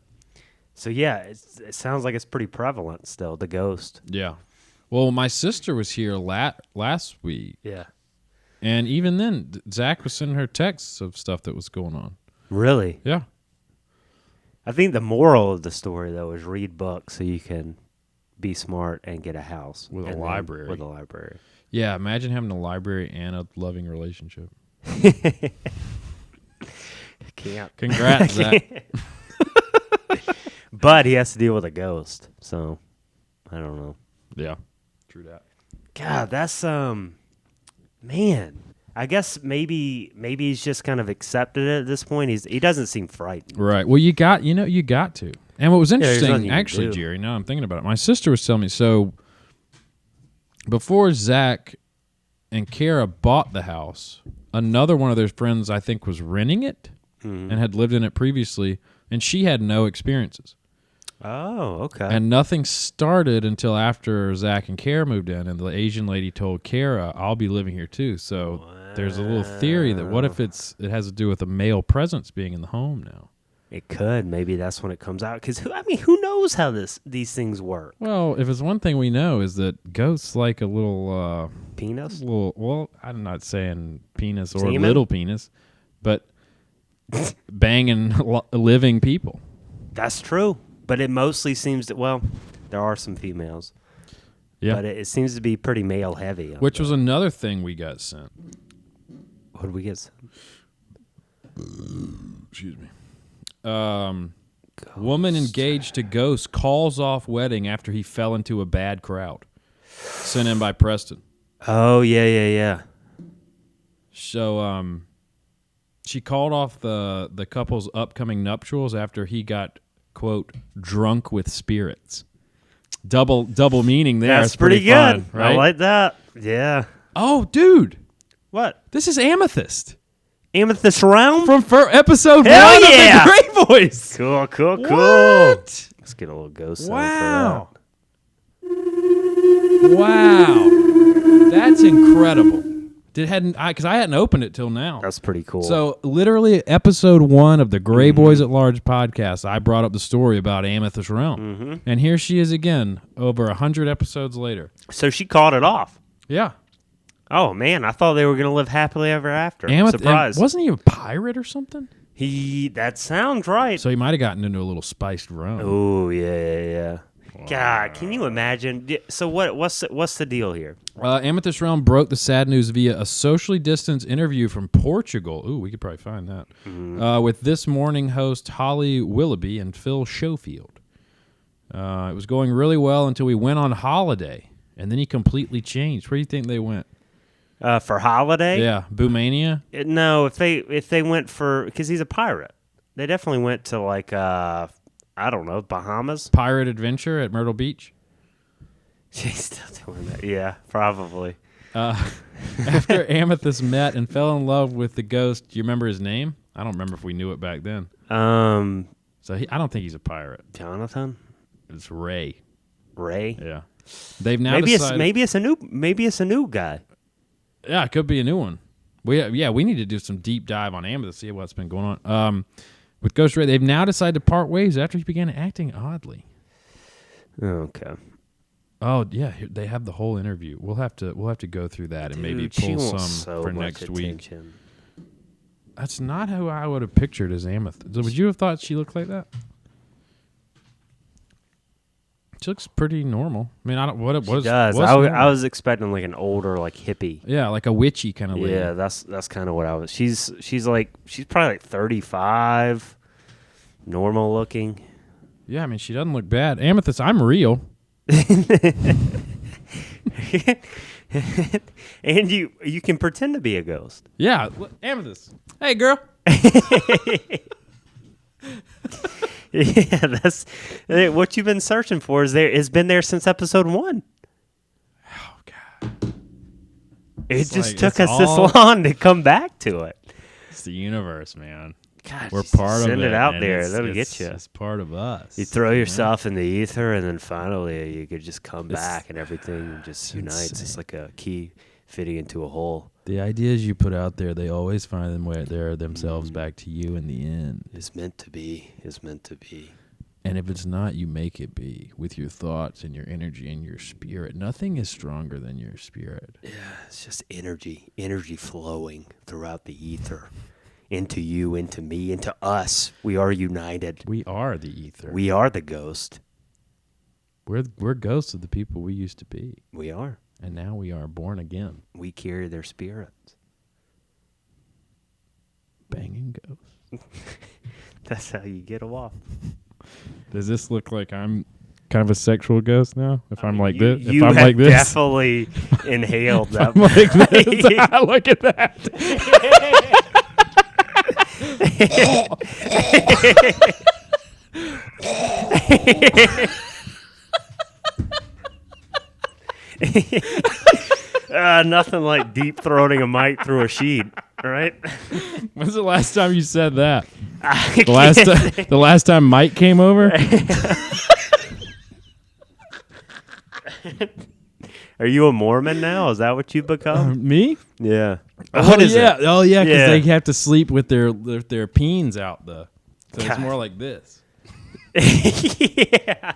So, yeah, it sounds like it's pretty prevalent still, the ghost. Yeah. Well, my sister was here last week, Yeah. and even then, Zach was sending her texts of stuff that was going on. Really? Yeah. I think the moral of the story, though, is read books so you can be smart and get a house. With a And then- library. With a library. Yeah, imagine having a library and a loving relationship. Can't. Congrats, Zach. But he has to deal with a ghost, so I don't know. Yeah. True that. God, that's man. I guess maybe he's just kind of accepted it at this point. He doesn't seem frightened. Right. Well, you got to. And what was there's interesting, nothing you can actually, do. Jerry, now I'm thinking about it. My sister was telling me, so before Zach and Kara bought the house, another one of their friends, I think, was renting it and had lived in it previously, and she had no experiences. Oh, okay. And nothing started until after Zach and Kara moved in, and the Asian lady told Kara, "I'll be living here too." So there's a little theory that what if it has to do with a male presence being in the home now? It could. Maybe that's when it comes out. Because who knows how these things work? Well, if it's one thing we know is that ghosts like a little, Penis. well, I'm not saying penis or Semen? little penis, but banging living people. That's true. But it mostly seems that, well, there are some females. Yeah, But it seems to be pretty male heavy. which was another thing we got sent. What did we get? Excuse me. Woman engaged to ghost calls off wedding after he fell into a bad crowd. Sent in by Preston. Oh, yeah. So, she called off the couple's upcoming nuptials after he got, quote, drunk with spirits. double meaning there. That's It's pretty good. fun, right? I like that. Yeah. Oh, dude, What? this is Amethyst Amethyst Realm? from episode Hell 1 yeah! of the Greyboys. Cool. What? Let's get a little ghost sound Wow. Wow. That's incredible. Because I hadn't opened it till now. for that. That's pretty cool. So literally episode 1 of the Greyboys at Large podcast, I brought up the story about Amethyst Realm. And here she is again, over 100 episodes later. So she called it off. Yeah. Oh, man. I thought they were going to live happily ever after. Amethyst, Surprise. wasn't he a pirate or something? That sounds right. So he might have gotten into a little spiced rum. Oh, yeah. God, can you imagine? So what's the deal here? Amethyst Realm broke the sad news via a socially distanced interview from Portugal. Ooh, we could probably find that. With This Morning host Holly Willoughby and Phil Schofield. It was going really well until we went on holiday, and then he completely changed. Where do you think they went? For holiday? Yeah, Boomania? No, if they went for, because he's a pirate, they definitely went to like I don't know, Bahamas. Pirate Adventure at Myrtle Beach? She's still doing that. Yeah, probably. After Amethyst met and fell in love with the ghost, do you remember his name? I don't remember if we knew it back then. So I don't think he's a pirate. Jonathan? It's Ray. Ray? Yeah. They've now Maybe decided, maybe it's a new guy. Yeah, it could be a new one. We need to do some deep dive on Amethyst, see what's been going on. With Ghost Ray, they've now decided to part ways after he began acting oddly. Okay. Oh yeah, they have the whole interview. We'll have to go through that and maybe She pull wants some so for much next week. attention. That's not who I would have pictured as Amethyst. Would you have thought she looked like that? She looks pretty normal. I mean, I don't. What it was? She does. what's I normal? was expecting like an older, like hippie. Yeah, like a witchy kind of lady. Yeah, that's kind of what I was. She's probably like 35, normal looking. Yeah, I mean, she doesn't look bad. Amethyst, I'm real. And you can pretend to be a ghost. Yeah, Amethyst. Hey, girl. Yeah, that's what you've been searching for. Has been there since episode 1. Oh God. It just took us this long to come back to it. It's the universe, man. God, We're just part of it. send it out and there. That'll get it's- you. It's part of us. You throw know? yourself in the ether, and then finally you could just come It's- back, and everything just unites. It's insane. like a key fitting into a hole. The ideas you put out there, they always find them way there themselves back to you in the end. It's meant to be. It's meant to be. And if it's not, you make it be with your thoughts and your energy and your spirit. Nothing is stronger than your spirit. Yeah, it's just energy flowing throughout the ether, into you, into me, into us. We are united. We are the ether. We are the ghost. We're ghosts of the people we used to be. We are. And now we are born again. We carry their spirits. Banging ghosts. That's how you get them off. Does this look like I'm kind of a sexual ghost now? If I'm like this? You If I'm have like this? definitely inhaled that. I'm like this. Look at that. Nothing like deep throating a mic through a sheet, right? When's the last time you said that? The last time Mike came over? Are you a Mormon now? Is that what you've become? Me? Yeah. What is it? Oh yeah, because Yeah. they have to sleep with their peens out so it's God. more like this. Yeah.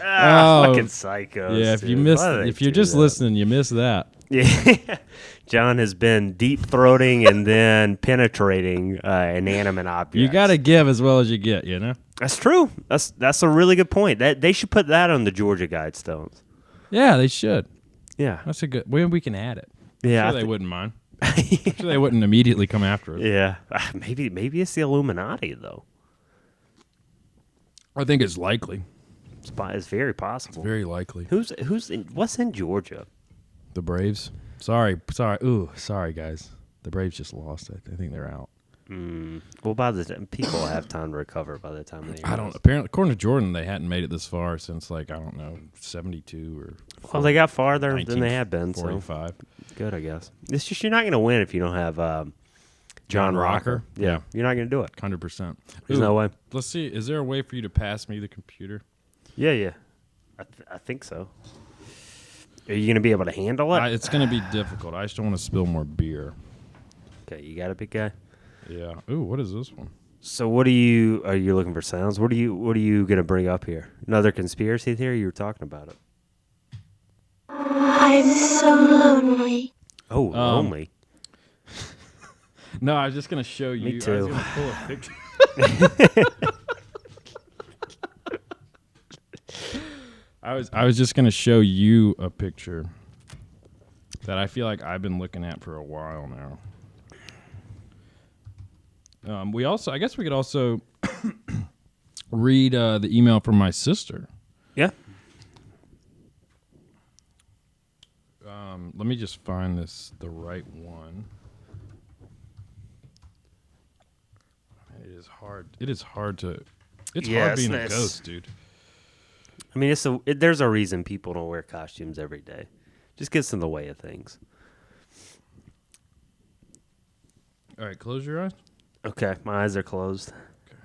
Fucking psychos. Yeah, if you dude. missed, Why do they if you're do just that? listening, you missed that. Yeah. John has been deep throating and then penetrating inanimate objects. You got to give as well as you get, you know. That's true. That's a really good point. That they should put that on the Georgia Guidestones. Yeah, they should. Yeah. That's a good. We can add it. Yeah. I'm sure they wouldn't mind. I'm sure they wouldn't immediately come after us. Yeah. Maybe it's the Illuminati though. I think it's likely. It's very possible. Very likely. What's in Georgia? The Braves. Sorry. Ooh, sorry, guys. The Braves just lost. I think they're out. Well, by the time people have time to recover by the time they. I don't. Apparently, according to Jordan, they hadn't made it this far since like I don't know 72 or. Well, they got farther than they had been. 45. So good, I guess. It's just you're not going to win if you don't have John Rocker. Yeah. You're not going to do it. 100%. There's no way. Let's see. Is there a way for you to pass me the computer? Yeah. I think so. Are you going to be able to handle it? It's going to be difficult. I just don't want to spill more beer. Okay, you got a big guy. Yeah. Ooh, what is this one? So what are you looking for sounds? What are you going to bring up here? Another conspiracy theory? You were talking about it. I'm so lonely. Oh, lonely. No, I was just going to show you. Me too. I was going to pull a picture. I was just going to show you a picture that I feel like I've been looking at for a while now. I guess we could also read the email from my sister. Yeah. Let me just find the right one. It is hard. It's hard being a ghost, dude. I mean, there's a reason people don't wear costumes every day. Just gets in the way of things. All right, close your eyes. Okay, my eyes are closed. Okay.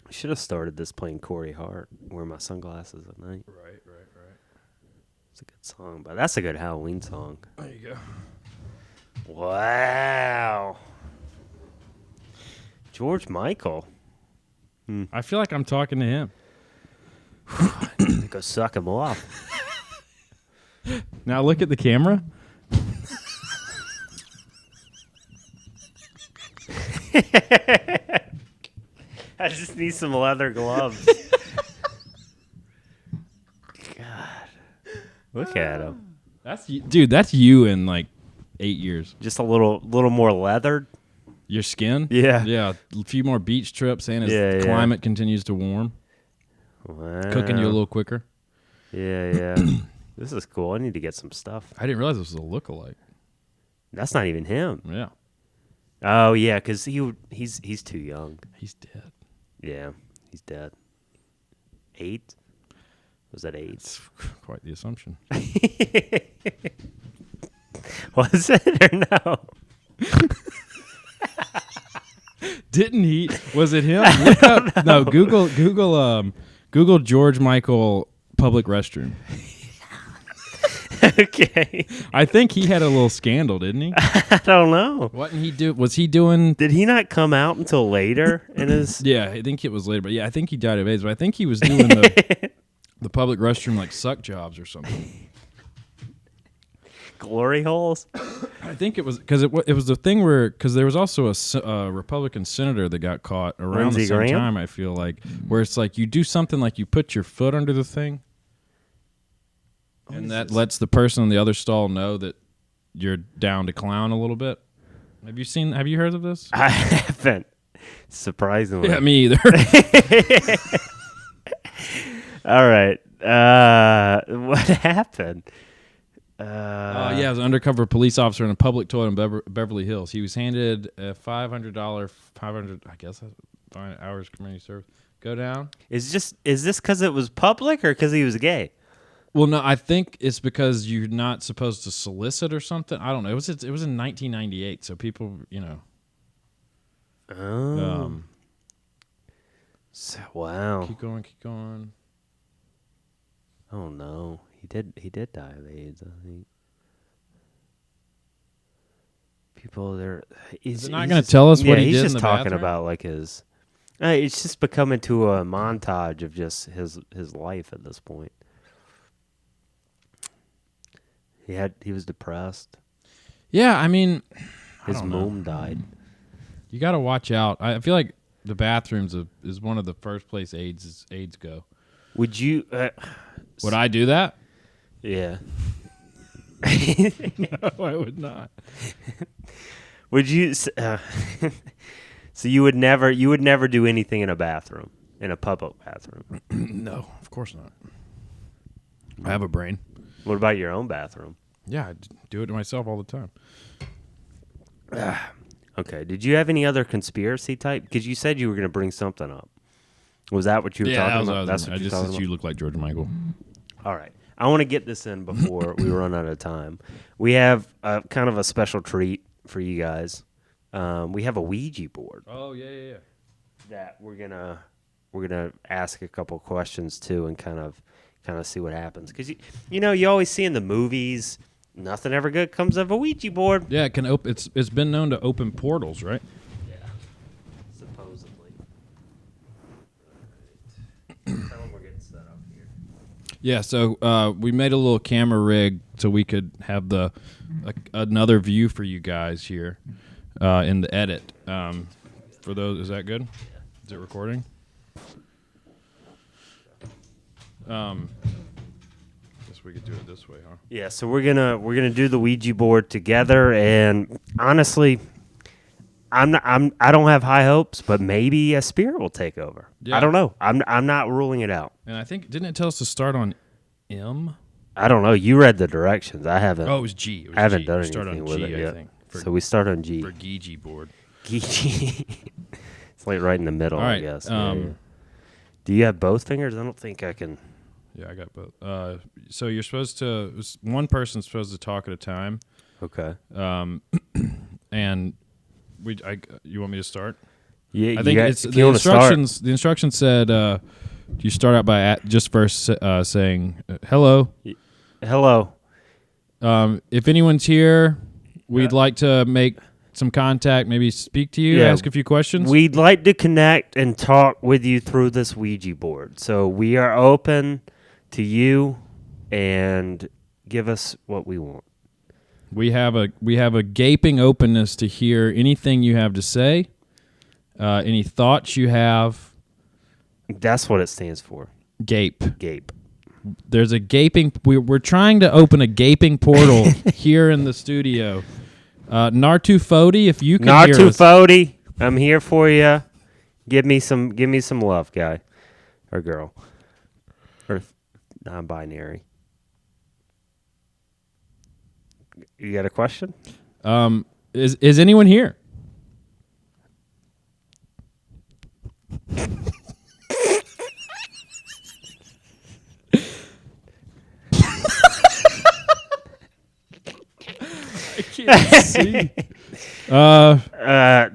I should have started this playing Corey Hart, wear my sunglasses at night. Right. It's a good song, but that's a good Halloween song. There you go. Wow. George Michael. I feel like I'm talking to him. Go suck him off. Now look at the camera. I just need some leather gloves. God. Look at him. That's you in like 8 years. Just a little more leathered. Your skin? Yeah. Yeah. A few more beach trips and Yeah. climate continues to warm. Wow. Cooking you a little quicker. Yeah. This is cool. I need to get some stuff. I didn't realize this was a lookalike. That's not even him. Yeah. Oh yeah, because he's too young. He's dead. Yeah, he's dead. 8? Was that 8? It's quite the assumption. Was it or no? Didn't he? Was it him? Look up, no, Google George Michael public restroom. Okay. I think he had a little scandal, didn't he? I don't know. What did he do? Was he doing? Did he not come out until later in his? Yeah, I think it was later, but yeah, I think he died of AIDS. But I think he was doing the public restroom like suck jobs or something. Glory holes. I think it was because it was the thing where because there was also a Republican senator that got caught around Lindsey the same Graham? time. I feel like where it's like you do something like you put your foot under the thing, and that lets the person in the other stall know that you're down to clown a little bit. Have you heard of this? I haven't. Surprisingly. Yeah, me either. All right. What happened? Yeah, it was an undercover police officer in a public toilet in Beverly Hills. He was handed a $500, I guess, fine hours community service. Go down. Is this because it was public or because he was gay? Well, no, I think it's because you're not supposed to solicit or something. I don't know. It was in 1998, so people, Oh. Wow. Keep going. Oh no, he did die of AIDS. I think. People, he's not going to tell us what he he's did just in the talking bathroom? about like his. It's just becoming to a montage of just his life at this point. He was depressed. Yeah, I mean, His mom died. you got to watch out. I feel like the bathrooms is one of the first place AIDS go. Would you? Would I do that? Yeah. No, I would not. Would you? So you would never do anything in a bathroom, in a public bathroom. No, of course not. I have a brain. What about your own bathroom? Yeah, I do it to myself all the time. Okay. Did you have any other conspiracy type? Because you said you were going to bring something up. Was that what you were talking about? That's what I you're just talking said about? you look like George Michael. All right. I want to get this in before we run out of time. We have kind of a special treat for you guys. We have a Ouija board Oh yeah. that we're gonna ask a couple questions to and kind of see what happens. Because you always see in the movies nothing ever good comes of a Ouija board. Yeah, it can open. It's been known to open portals, right? Yeah, supposedly. Tell them we're getting set up here. Yeah. So we made a little camera rig so we could have another view for you guys here in the edit. For those, is that good? Is it recording? Guess we could do it this way, huh? Yeah, so we're gonna do the Ouija board together, and honestly, I don't have high hopes, but maybe a spirit will take over. Yeah. I don't know. I'm not ruling it out. And I think didn't it tell us to start on M? I don't know. You read the directions. I haven't. Oh, it was G. It was I haven't G. done We start anything on with G, it I yet. think. So we start on G. For Ouija board. It's like right in the middle, All I right, guess. Yeah. Do you have both fingers? I don't think I can. Yeah, I got both. So you're supposed to. One person's supposed to talk at a time. Okay. And you want me to start? Yeah, I think it's the instructions. The instructions said you start out by just first saying hello. Hello. If anyone's here, we'd like to make some contact. Maybe speak to you, ask a few questions. We'd like to connect and talk with you through this Ouija board. So we are open to you, and give us what we want. We have a gaping openness to hear anything you have to say, any thoughts you have. That's what it stands for. Gape. Gape. There's a gaping. We're trying to open a gaping portal here in the studio. Nartu Fodi, if you can hear us. Nartu Fodi, I'm here for you. Give me some love, guy or girl or non-binary. You got a question? Is anyone here? I can't see.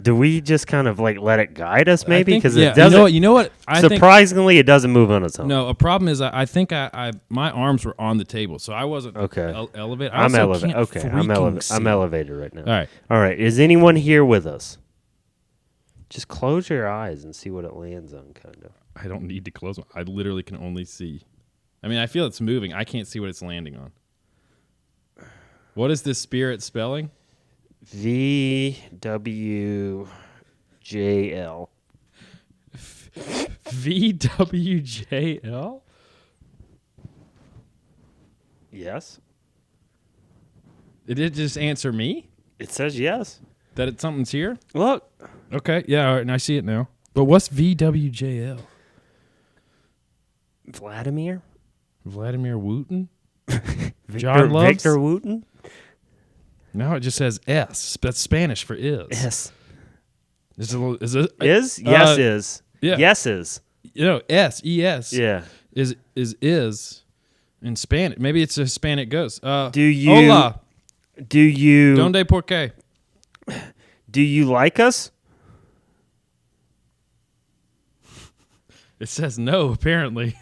Do we just kind of like let it guide us, maybe? Because yeah, it doesn't. You know what? I think surprisingly, it doesn't move on its own. no. A problem is I think my arms were on the table, so I wasn't elevated. I'm elevated. Okay, I'm elevated right now. All right. Is anyone here with us? Just close your eyes and see what it lands on, kind of. I don't need to close them. I literally can only see. I mean, I feel it's moving. I can't see what it's landing on. What is this spirit spelling? VWJL. VWJL? Yes. It did just answer me? It says yes. That something's here? Look. Okay, yeah, all right, and I see it now. But what's VWJL? Vladimir Wooten? Victor, John Loves? Victor Wooten? No, it just says S. That's Spanish for is. Yes. Is it? Is? Yes, is. Yeah. Yes, is. S, E-S. Yeah. Is in Spanish. Maybe it's a Hispanic ghost. Hola. Donde por qué? Do you like us? It says no, apparently.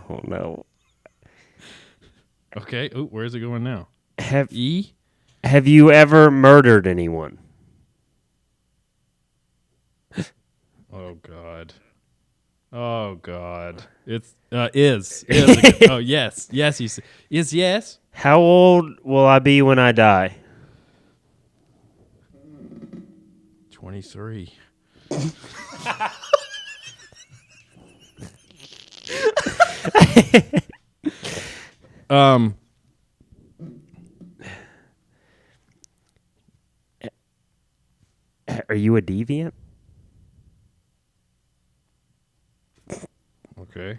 Oh, no. Okay. Oh, where's it going now? Have E? Have you ever murdered anyone? Oh God. Oh God. It's is. Oh yes. Yes. Is yes. How old will I be when I die? 23. Are you a deviant? Okay.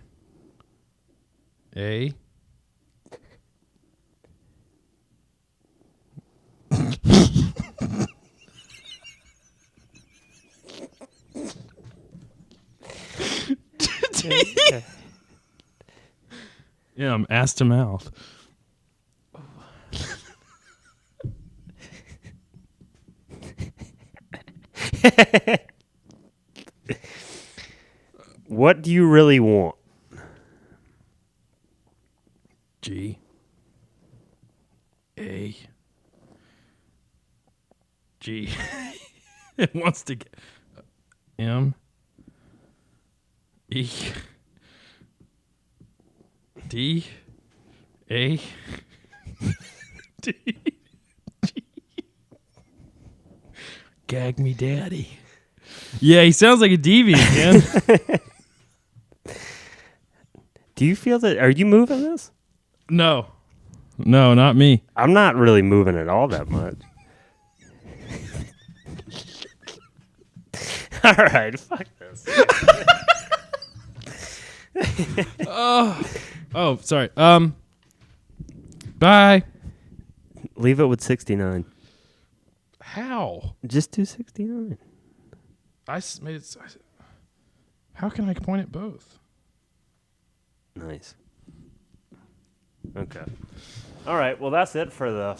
A. Yeah, I'm ass to mouth. What do you really want? G A G. It wants to get M E D A D G. Gag me, daddy. Yeah, he sounds like a deviant, man. Do you feel that? Are you moving this? No, not me. I'm not really moving it all that much. All right, fuck this. Oh, sorry. Bye. Leave it with 69. How? Just do 69. Made it. How can I point at both? Nice. Okay. All right. Well, that's it for the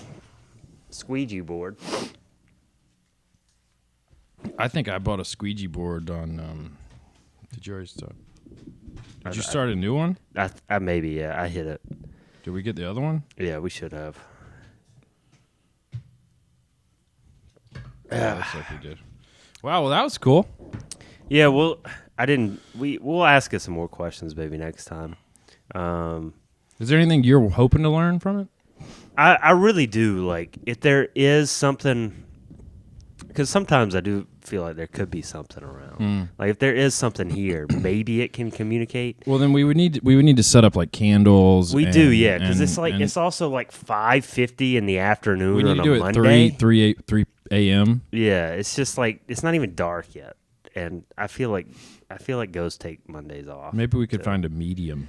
squeegee board. I think I bought a squeegee board on. Did you already start? Did you start a new one? I maybe, yeah. I hit it. Did we get the other one? Yeah, we should have. Yeah, looks like we did. Wow, well, that was cool. Yeah, well, we'll ask us some more questions maybe next time. Is there anything you're hoping to learn from it? I really do. Like, if there is something, because sometimes I do feel like there could be something around. Like, if there is something here, maybe it can communicate. Well, then we would need to set up like candles. We do, yeah, because it's like and it's also like 5:50 in the afternoon we need on to do a it Monday. 3 a.m. Yeah, it's just like it's not even dark yet, and I feel like ghosts take Mondays off. Maybe we could find a medium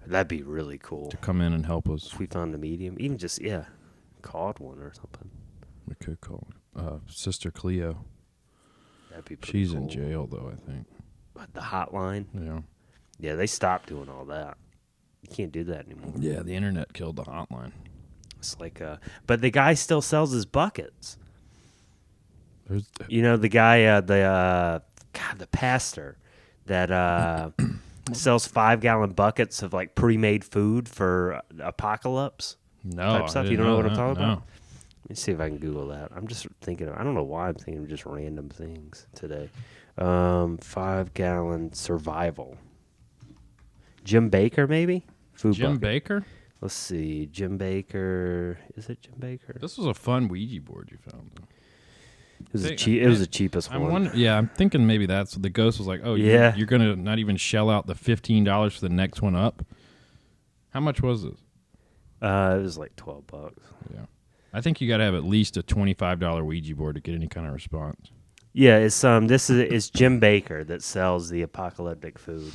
That'd be really cool. to come in and help us. If we found a medium, even just called one or something. We could call Sister Cleo. That'd be pretty She's cool. in jail though, I think. But the hotline, Yeah. yeah, they stopped doing all that. You can't do that anymore. Yeah, the internet killed the hotline. It's like, but the guy still sells his buckets. There's You know, the guy, the pastor that sells 5-gallon buckets of like pre-made food for apocalypse no type I stuff. You didn't don't know what I'm that, talking no. about? Let me see if I can Google that. I'm just thinking. I don't know why I'm thinking of just random things today. 5-gallon survival. Jim Baker, maybe? Food Jim bucket. Baker? Let's see. Jim Baker. Is it Jim Baker? This was a fun Ouija board you found. Though. It was, think- it was the cheapest one. I'm thinking maybe that's the ghost was like, oh, Yeah. you're going to not even shell out the $15 for the next one up? How much was this? It was like $12. Yeah. I think you got to have at least a $25 Ouija board to get any kind of response. Yeah, it's Jim Baker that sells the apocalyptic food.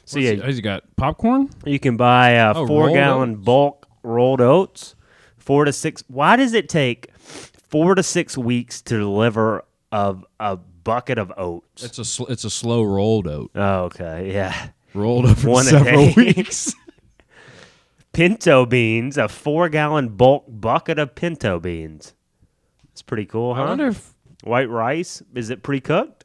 So Has he got popcorn? you can buy a rolled 4-gallon oats? bulk rolled oats, 4 to 6. Why does it take 4 to 6 weeks to deliver a bucket of oats? It's a slow rolled oat. Oh, okay, yeah. Rolled over One a several day. weeks. Pinto beans, a 4-gallon bulk bucket of pinto beans. It's pretty cool, huh? I wonder if White rice, is it pre-cooked?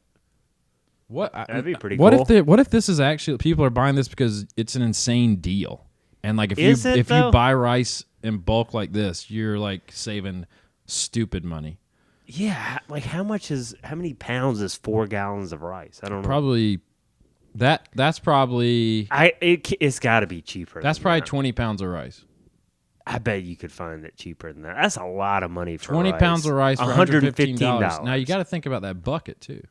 that'd be pretty what cool. What if this is actually people are buying this because it's an insane deal, and like Is it, if though? you buy rice in bulk like this, you're like saving stupid money. Yeah, like how many pounds is 4 gallons of rice? I don't know. Probably that's probably It's got to be cheaper. that's than probably that. 20 pounds of rice. I bet you could find it cheaper than that. That's a lot of money for 20 rice. pounds of rice for $115. $115. Now you got to think about that bucket too.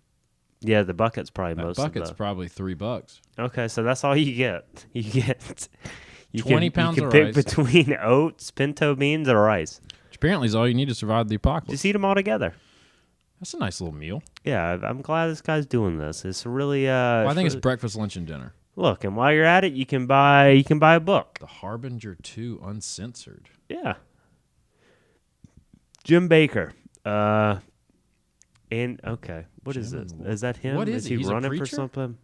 Yeah, the bucket's probably That most bucket's of probably $3. the. Okay, so that's all you get. You get 20 pounds you of can rice. pick between oats, pinto beans, or rice. Which apparently is all you need to survive the apocalypse. Just eat them all together. That's a nice little meal. Yeah, I'm glad this guy's doing this. It's really. Well, I think it's really- breakfast, lunch, and dinner. Look, and while you're at it, you can buy a book. The Harbinger 2 Uncensored. Yeah. Jim Baker. And okay, what is this? Jim- Is that him? what is he? he He's a running for preacher? something?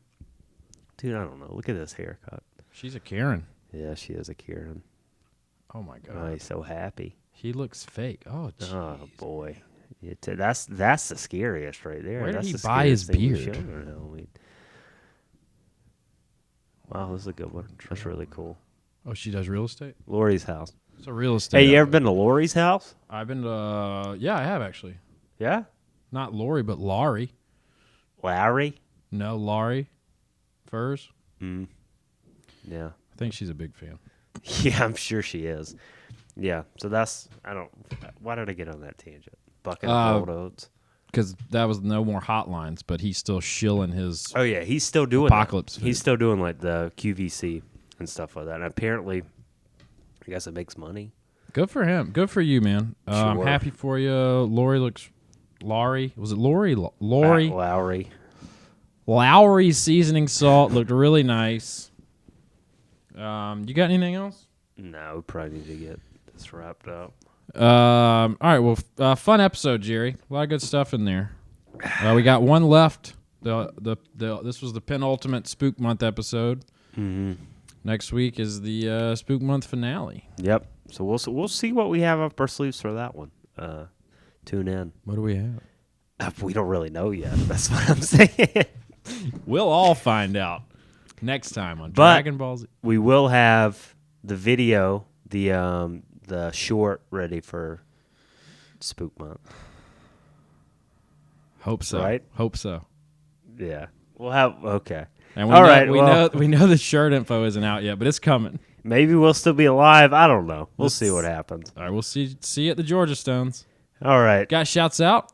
dude, I don't know. Look at this haircut. She's a Karen. Yeah, she is a Kieran. Oh my god. Oh, he's so happy. He looks fake. Oh, jeez. Oh boy, that's the scariest right there. Where did That's he the buy his scariest thing we've beard? shown her, Halloween. Wow, this is a good one. That's really cool. Oh, she does real estate? Lori's house. It's a real estate. Hey, you ever outlet. been to Lori's house? I've been to, yeah, I have actually. Yeah. Not Lori, but Laurie. Larry? No, Laurie. Furs. Mm. Yeah. I think she's a big fan. Yeah, I'm sure she is. Yeah. So that's, why did I get on that tangent? Bucket of rolled oats. Because that was no more hotlines, but he's still shilling his. Oh, yeah. He's still doing Apocalypse that. food. He's still doing like the QVC and stuff like that. And apparently, I guess it makes money. Good for him. Good for you, man. I'm Sure. happy for you. Laurie. Was it Laurie? Laurie. Lowry. Lowry's seasoning salt looked really nice. You got anything else? No, we probably need to get this wrapped up. All right. Well, fun episode, Jerry. A lot of good stuff in there. We got one left. This was the penultimate Spook Month episode. Mm-hmm. Next week is the Spook Month finale. Yep. So we'll see what we have up our sleeves for that one. Tune in. What do we have? We don't really know yet. That's what I'm saying. We'll all find out next time on But- Dragon Ball Z. We will have the video, the short ready for Spook Month. Hope so. Right? Hope so. Yeah. We'll have okay. And All right, well- we know the shirt info isn't out yet, but it's coming. Maybe we'll still be alive. I don't know. We'll see what happens. All right, we'll see you at the Georgia Stones. All right. Got shouts out?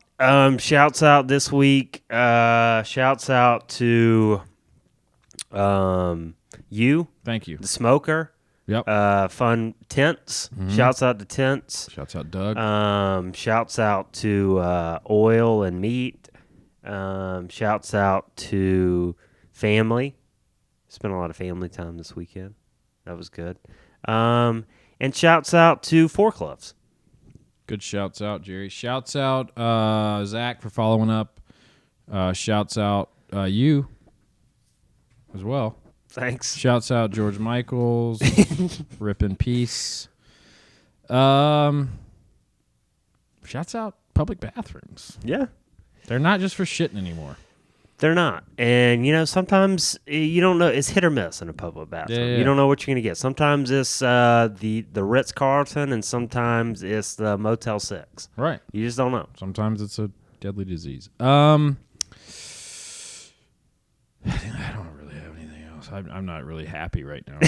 Shouts out this week. Shouts out to you, Thank you. the smoker. Yep. Fun Tents. Shouts out to Tents. Shouts out Doug. Shouts out to Oil and Meat. Shouts out to family. Spent a lot of family time this weekend. That was good. And shouts out to Four Clubs. Good shouts out, Jerry. Shouts out Zach for following up. Shouts out you as well. Thanks. Shouts out George Michaels. Rip in peace. Shouts out public bathrooms. Yeah. They're not just for shitting anymore. They're not. And, sometimes you don't know. It's hit or miss in a public bathroom. Yeah. You don't know what you're going to get. Sometimes it's the Ritz-Carlton, and sometimes it's the Motel 6. Right. You just don't know. Sometimes it's a deadly disease. I don't really have anything else. I'm not really happy right now.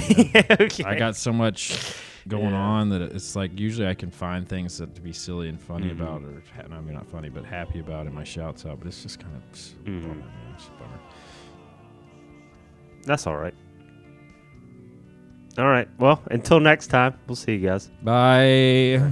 Okay. I got so much going on that it's like usually I can find things to be silly and funny about, or I mean not funny, but happy about in my shouts out. But it's just kind of bummer, man. It's a bummer. That's all right. All right. Well, until next time, we'll see you guys. Bye.